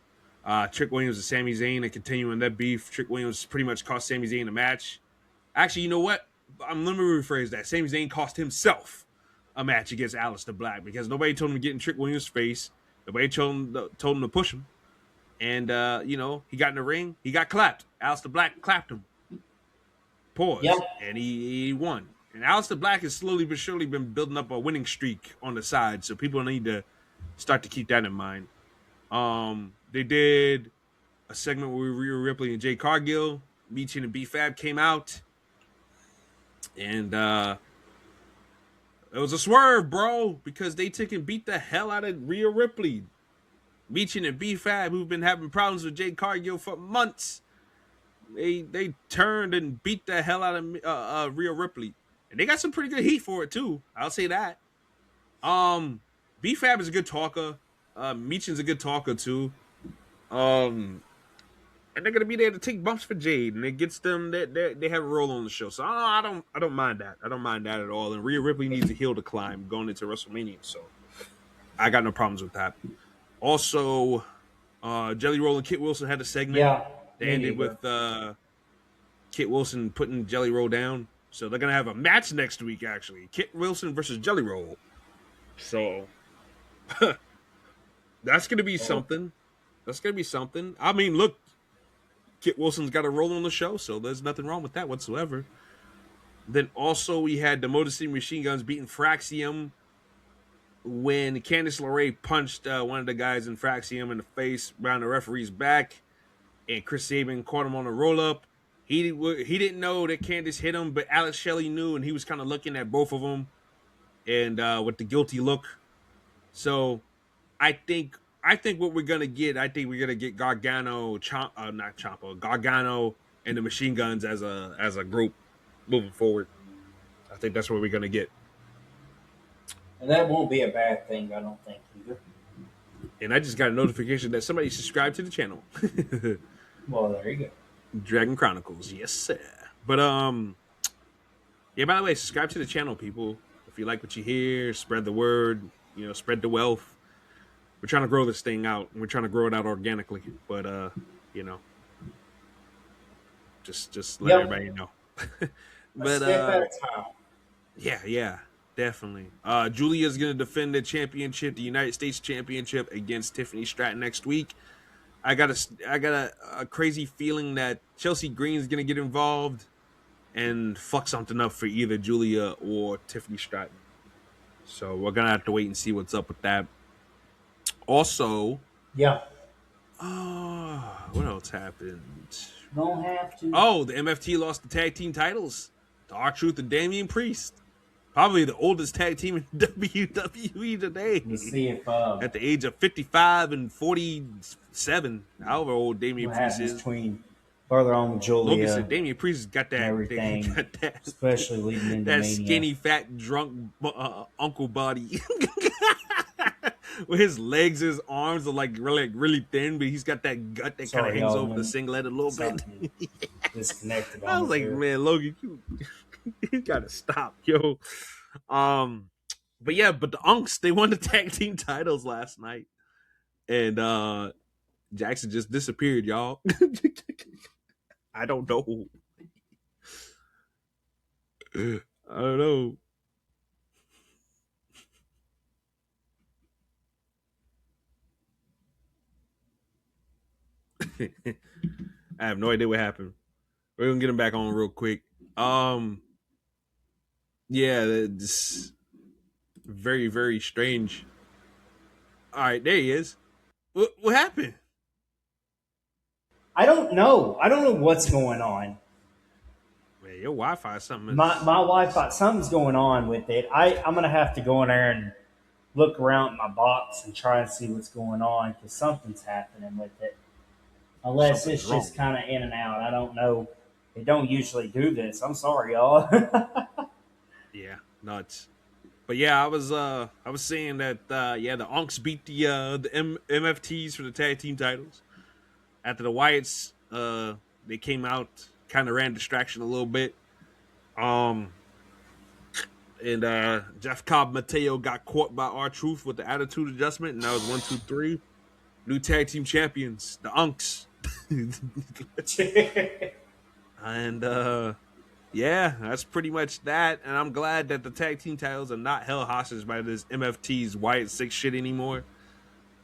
Trick Williams and Sami Zayn are continuing that beef. Trick Williams pretty much cost Sami Zayn a match. Actually, you know what? Let me rephrase that. Sami Zayn cost himself a match against Aleister Black because nobody told him to get in Trick Williams' face. Nobody told him to push him. And, you know, he got in the ring. He got clapped. Aleister Black clapped him. yeah, Pause. And he won. And Aleister Black has slowly but surely been building up a winning streak on the side. So people need to start to keep that in mind. They did a segment where Rhea Ripley and Jay Cargill, Meechin and B-Fab came out. And it was a swerve, bro, because they took and beat the hell out of Rhea Ripley. Meechin and B-Fab, who've been having problems with Jay Cargill for months, they turned and beat the hell out of Rhea Ripley. And they got some pretty good heat for it, too. I'll say that. B-Fab is a good talker. Meechin's a good talker, too. And they're gonna be there to take bumps for Jade, and it gets them that they have a role on the show. So I don't mind that. I don't mind that at all. And Rhea Ripley needs a hill to climb going into WrestleMania. So I got no problems with that. Also, Jelly Roll and Kit Wilson had a segment Yeah, that me ended neither. with Kit Wilson putting Jelly Roll down. So they're gonna have a match next week. Actually, Kit Wilson versus Jelly Roll. So that's gonna be Oh, something. That's gonna be something. I mean, look, Kit Wilson's got a role on the show, so there's nothing wrong with that whatsoever. Then also we had the Motor City Machine Guns beating Fraxium when Candice LeRae punched one of the guys in Fraxium in the face around the referee's back, and Chris Sabin caught him on a roll up. He didn't know that Candice hit him, but Alex Shelley knew, and he was kind of looking at both of them and with the guilty look. So I think what we're gonna get, I think we're gonna get Gargano, not Ciampa, Gargano and the Machine Guns as a group moving forward. I think that's what we're gonna get. and that won't be a bad thing, I don't think either. And I just got a notification that somebody subscribed to the channel. Well, there you go. Dragon Chronicles, yes sir. But yeah, by the way, subscribe to the channel, people. If you like what you hear, spread the word, spread the wealth. We're trying to grow this thing out, and we're trying to grow it out organically. But you know, just let Yep, everybody know. a But step at a time. yeah, definitely. Julia's gonna defend the championship, the United States Championship, against Tiffany Stratton next week. I got a crazy feeling that Chelsea Green's gonna get involved and fuck something up for either Julia or Tiffany Stratton. So we're gonna have to wait and see what's up with that. Also, Yeah, what else happened? don't have to. Oh, the MFT lost the tag team titles to R-Truth and Damian Priest. Probably the oldest tag team in WWE today. Let's see if At the age of 55 and 47, however old Damian what Priest happens is. between further on with Logan said Julia Damian Priest has got and that, everything, got that, especially leading into that Mania. skinny, fat, drunk uncle body. Where his legs, his arms are like really thin, but he's got that gut that kind of Sorry, hangs y'all, over the when singlet a little bit. something disconnected I on was us like, here. man, Logan, you gotta stop, yo. But yeah, but the Unks, they won the tag team titles last night. And Jackson just disappeared, y'all. I don't know. I don't know. I have no idea what happened. We're gonna get him back on real quick. Yeah, this very, very strange. All right, there he is. What happened? I don't know. I don't know what's going on. Man, your Wi-Fi something My is Wi-Fi, something's going on with it. I'm gonna have to go in there and look around my box and try and see what's going on because something's happening with it. Unless something's it's wrong. just kind of in and out. I don't know. They don't usually do this. I'm sorry, y'all. Yeah, nuts. But yeah, I was saying that yeah, the Unks beat the MFTs for the tag team titles. After the Wyatts they came out, kind of ran distraction a little bit. Um and Jeff Cobb Mateo got caught by R-Truth with the attitude adjustment, and that was 1, 2, 3. New tag team champions, the Unks. And yeah, that's pretty much that. And I'm glad that the tag team titles are not held hostage by this MFT's Wyatt 6 shit anymore.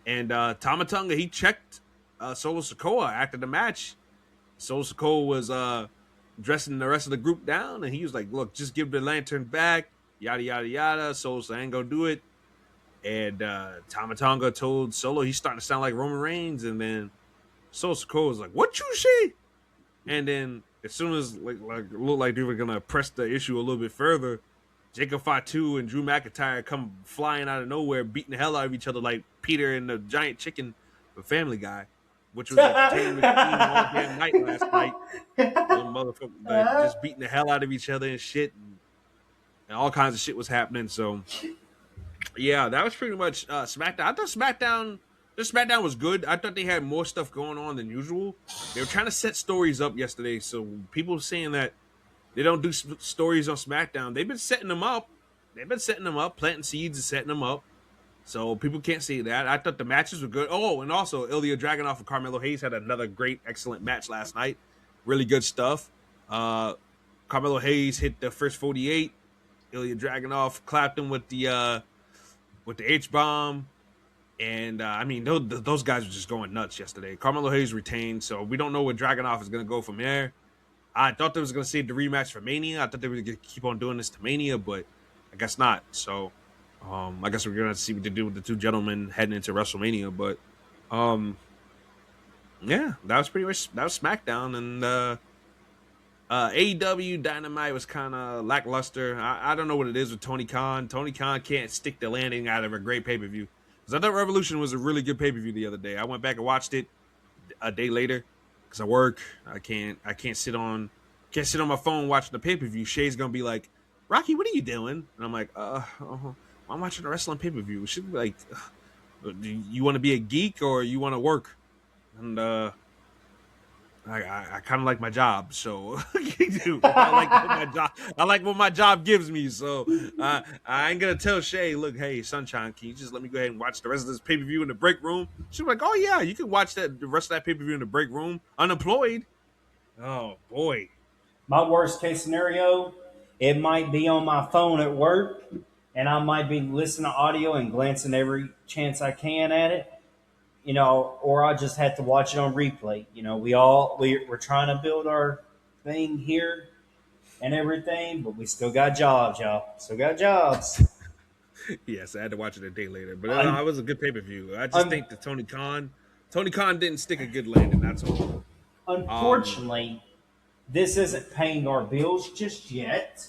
And Tamatonga, he checked Solo Sikoa after the match. Solo Sikoa was dressing the rest of the group down, and he was like, look, just give the lantern back, yada, yada, yada. Solo ain't gonna do it. And Tamatonga told Solo he's starting to sound like Roman Reigns. And then Solo Sikoa was like, what you say? And then as soon as like it looked like they were gonna press the issue a little bit further, Jacob Fatu and Drew McIntyre come flying out of nowhere, beating the hell out of each other like Peter and the giant chicken for Family Guy, which was entertainment theme all damn night last night. Them motherfuckers like, just beating the hell out of each other and shit, and all kinds of shit was happening. So yeah, that was pretty much SmackDown. I thought SmackDown was good. I thought they had more stuff going on than usual. They were trying to set stories up yesterday, so people saying that they don't do stories on SmackDown. They've been setting them up. Planting seeds and setting them up. So people can't see that. I thought the matches were good. Oh, and also Ilya Dragunov and Carmelo Hayes had another great, excellent match last night. Really good stuff. Carmelo Hayes hit the first 48. Ilya Dragunov clapped him with the H bomb. And I mean, those guys were just going nuts yesterday. Carmelo Hayes retained, so we don't know where Dragunov is going to go from there. I thought they was going to save the rematch for Mania. I thought they were going to keep on doing this to Mania, but I guess not. So I guess we're going to see what they do with the two gentlemen heading into WrestleMania. But yeah, that was SmackDown, and AEW Dynamite was kind of lackluster. I don't know what it is with Tony Khan. Tony Khan can't stick the landing out of a great pay per view. Because I thought Revolution was a really good pay per view the other day. I went back and watched it a day later because I work. I can't sit on my phone watching the pay per view. Shay's gonna be like, Rocky, what are you doing? And I'm like, I'm watching a wrestling pay per view. It should be like, do you want to be a geek or you want to work? And I kind of like my job, so I like what my job gives me. So I ain't gonna tell Shay, look, hey, Sunshine, can you just let me go ahead and watch the rest of this pay per view in the break room? She's like, oh yeah, you can watch the rest of that pay per view in the break room, unemployed. Oh boy, My worst case scenario, it might be on my phone at work, and I might be listening to audio and glancing every chance I can at it. Or I just have to watch it on replay. We're trying to build our thing here and everything, but we still got jobs, y'all. Still got jobs. yes, I had to watch it a day later, but Un- it was a good pay per view. I just un- think that Tony Khan didn't stick a good landing. That's all. Um, Unfortunately, this isn't paying our bills just yet.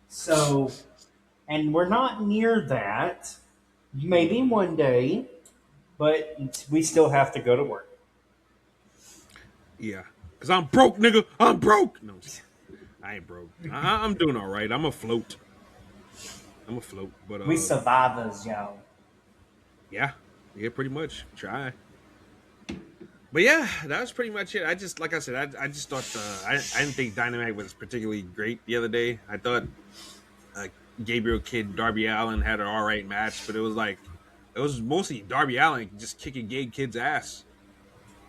So, and we're not near that. Maybe one day, but we still have to go to work. yeah, because I'm broke, nigga. I'm broke. No, I ain't broke. I'm doing all right. I'm afloat. But We survivors, y'all. yeah, pretty much. Try. But yeah, that was pretty much it. Like I said, I just thought I didn't think Dynamite was particularly great the other day. I thought uh, Gabriel Kidd, Darby Allin had an all right match, but it was mostly Darby Allin just kicking Gabe Kidd's ass.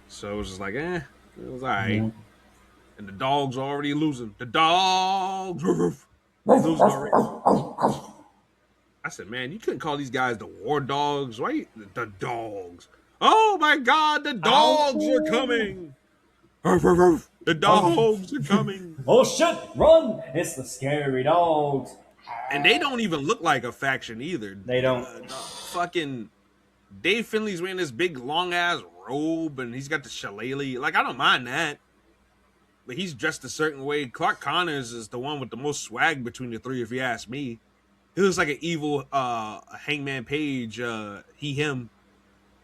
So it was just like, it was all right. Yeah. And the dogs are already losing. The dogs, they losing already. I said, man, you couldn't call these guys the War Dogs. Why the dogs? Oh my God, the dogs are Ow. coming. The dogs are coming. Oh shit! Run! It's the scary dogs. And they don't even look like a faction either. They don't. Fucking Dave Finley's wearing this big long ass robe and he's got the shillelagh. Like, I don't mind that. But he's dressed a certain way. Clark Connors is the one with the most swag between the three, if you ask me. He looks like an evil Hangman Page, him.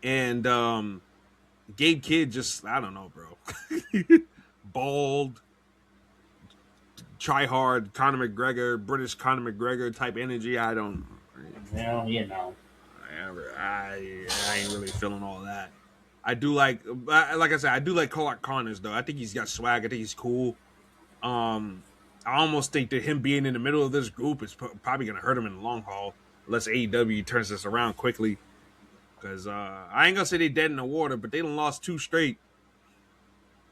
And Gabe Kidd just, I don't know, bro. Bald, try hard, Conor McGregor, British Conor McGregor type energy. I don't. Well, I ain't really feeling all that. I do like I said, I do like Clark Connors though. I think he's got swag. I think he's cool. I almost think that him being in the middle of this group is probably going to hurt him in the long haul, unless AEW turns this around quickly. Because I ain't gonna say they dead in the water, but they done lost 2 straight.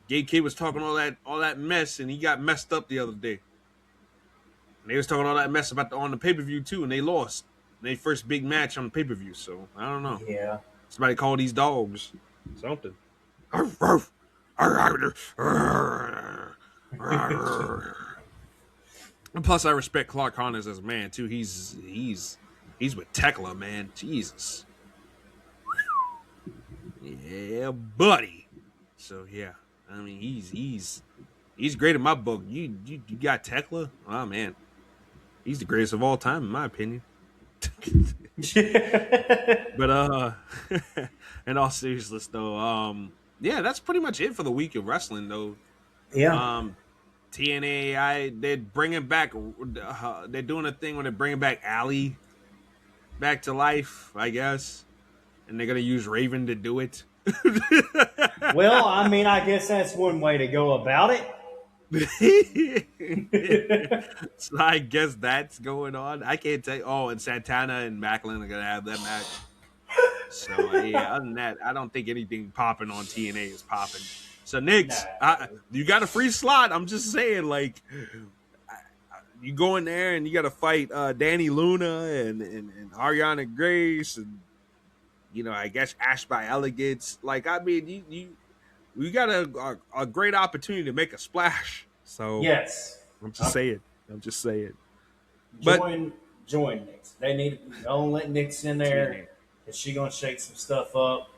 Gay Kid was talking all that mess, and he got messed up the other day. And they was talking all that mess about on the pay per view too, and they lost their first big match on the pay per view. So I don't know. yeah. Somebody call these dogs something. And plus, I respect Clark Connors as a man too. He's with Tekla, man. Jesus, yeah, buddy. So yeah, I mean, he's great in my book. You got Tekla? Oh man, he's the greatest of all time in my opinion. But in all seriousness though, yeah, that's pretty much it for the week of wrestling though. Yeah. TNA, they're bringing back. They're doing a thing where they're bringing back Allie back to life, I guess, and they're gonna use Raven to do it. Well, I mean, I guess that's one way to go about it. So I guess that's going on. I can't tell. Oh, and Santana and Macklin are gonna have that match. So yeah, other than that, I don't think anything popping on TNA is popping. So Knicks, No. you got a free slot. I'm just saying, like, you go in there and you got to fight Danny Luna and Ariana Grace and I guess Ash by Elegance. Like, I mean, you got a great opportunity to make a splash. So Yes. I'm just Um, saying. I'm just saying. But join Nix. They need don't let Nix in there TNA. because she gonna shake some stuff up.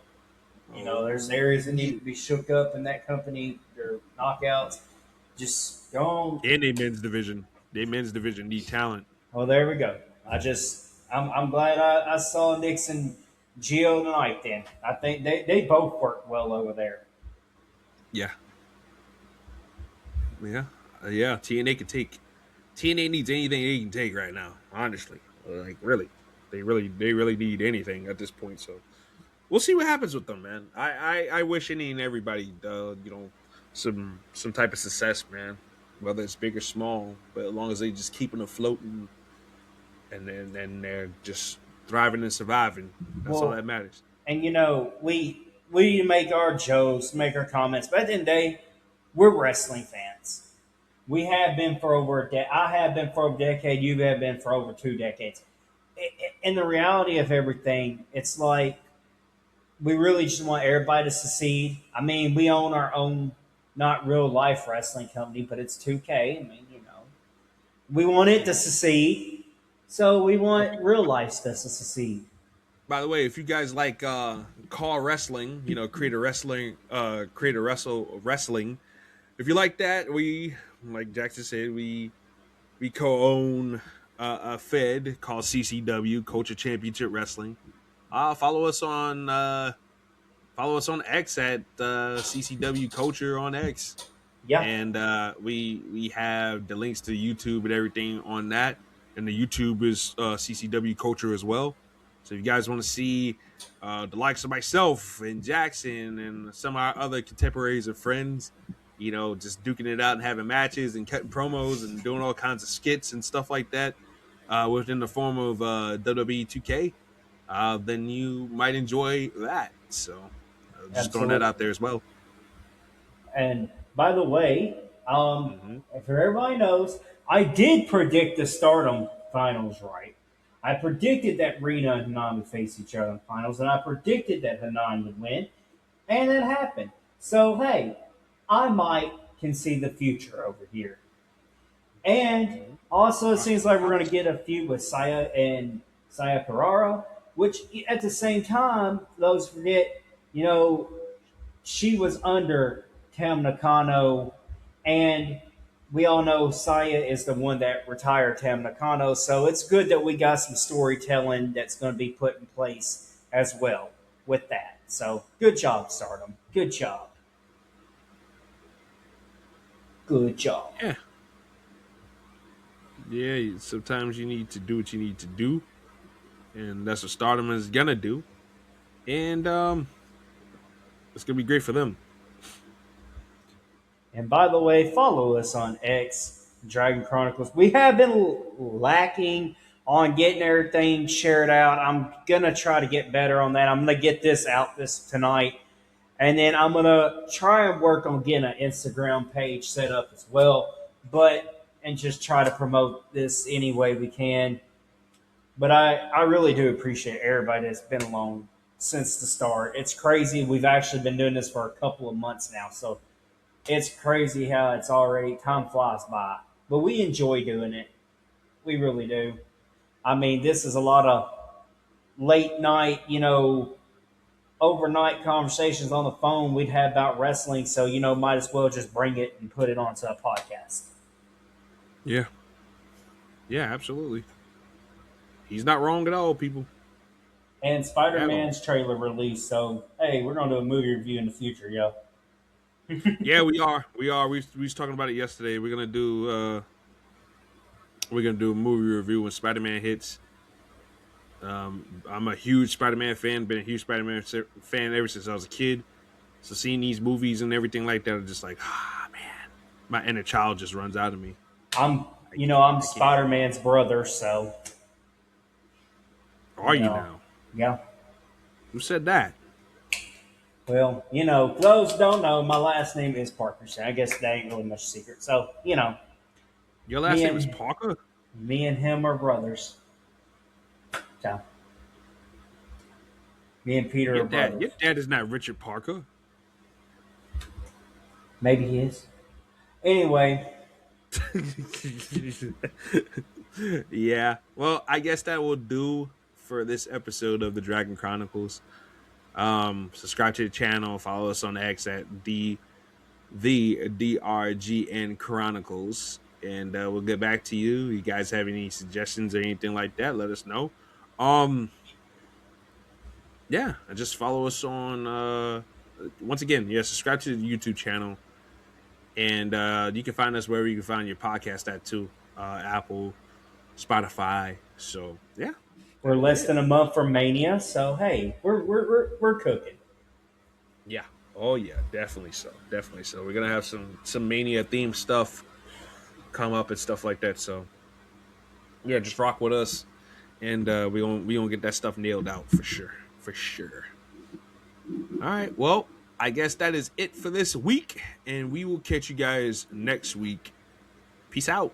There's Oh, areas that need to be shook up in that company. Their knockouts. Just go on. and a men's division. Their men's division need talent. Oh, there we go. I'm glad I saw Nix and Gio tonight. Then I think they both work well over there. Yeah, yeah, yeah. TNA can take. TNA needs anything they can take right now. Honestly, like really, they really need anything at this point. So we'll see what happens with them, man. I wish any and everybody, some type of success, man. Whether it's big or small, but as long as they just keeping afloat and they're just thriving and surviving, that's all Well, that matters. and we make our jokes, make our comments, but at the end of the day, we're wrestling fans. We have been for over a decade. I have been for over a decade. You have been for over 2 decades. In the reality of everything, it's like we really just want everybody to succeed. I mean, we own our own, not real life wrestling company, but it's 2K. I mean, we want it to succeed, so we want real life stuff to succeed. By the way, if you guys like call wrestling, create a wrestling. If you like that, we like Jackson said, we co-own a Fed called CCW, Culture Championship Wrestling. Follow us on X at CCW Culture on X, Yeah, and we have the links to YouTube and everything on that. And the YouTube is CCW Culture as well. So if you guys want to see the likes of myself and Jackson and some of our other contemporaries and friends, just duking it out and having matches and cutting promos and doing all kinds of skits and stuff like that within the form of WWE 2K, then you might enjoy that. So just throwing that absolutely. out there as well. And by the way, Mm-hmm. if everybody knows, I did predict the Stardom finals right. I predicted that Rena and Hanan would face each other in the finals, and I predicted that Hanan would win, and it happened. So hey, I might can see the future over here. And Mm-hmm. also, it seems like we're going to Props. get a feud with Saya and Saya Carrara, which at the same time, those forget, you know, she was under Tam Nakano, and we all know Saya is the one that retired Tam Nakano. So it's good that we got some storytelling that's going to be put in place as well with that. So good job, Stardom. Good job. Good job. Yeah, yeah. Sometimes you need to do what you need to do, and that's what Stardom is gonna do. And it's gonna be great for them. And by the way, follow us on X, Dragon Chronicles. We have been lacking on getting everything shared out. I'm gonna try to get better on that. I'm gonna get this out this tonight, and then I'm gonna try and work on getting an Instagram page set up as well. But and just try to promote this any way we can. But I really do appreciate everybody that's been along since the start. It's crazy. We've actually been doing this for a couple of months now, so it's crazy how it's already time flies by. But we enjoy doing it. We really do. I mean, this is a lot of late night, overnight conversations on the phone we'd have about wrestling. So, might as well just bring it and put it onto a podcast. Yeah, yeah, absolutely. He's not wrong at all, people. And Spider At all. Man's trailer released. So, hey, we're going to do a movie review in the future, yo. Yeah, we are. We are. We was talking about it yesterday. We're gonna do a movie review when Spider Man hits. I'm a huge Spider Man fan. Been a huge Spider Man fan ever since I was a kid. So seeing these movies and everything like that are just like, man, my inner child just runs out of me. I'm, I I'm I can't. Spider Man's brother, so, Are you now? yeah. Who said that? Well, for those who don't know, my last name is Parkinson. I guess that ain't really much secret. So, Your last me name is and Parker? me and him are brothers. So, me and Peter Your are dad brothers. your dad is not Richard Parker. Maybe he is. Anyway, Yeah. Well, I guess that will do for this episode of the Dragon Chronicles. Subscribe to the channel, follow us on X at the DRGN Chronicles, and we'll get back to you. You guys have any suggestions or anything like that? Let us know. Um, yeah, and just follow us on. Once again, yeah, subscribe to the YouTube channel, and you can find us wherever you can find your podcast at too. Apple, Spotify. So yeah, we're that'll be less it. than a month from Mania, so hey, we're cooking. Yeah. Oh yeah, definitely so. Definitely so. We're gonna have some mania themed stuff come up and stuff like that. So yeah, just rock with us, and we gonna get that stuff nailed out for sure. For sure. All right. Well, I guess that is it for this week, and we will catch you guys next week. Peace out.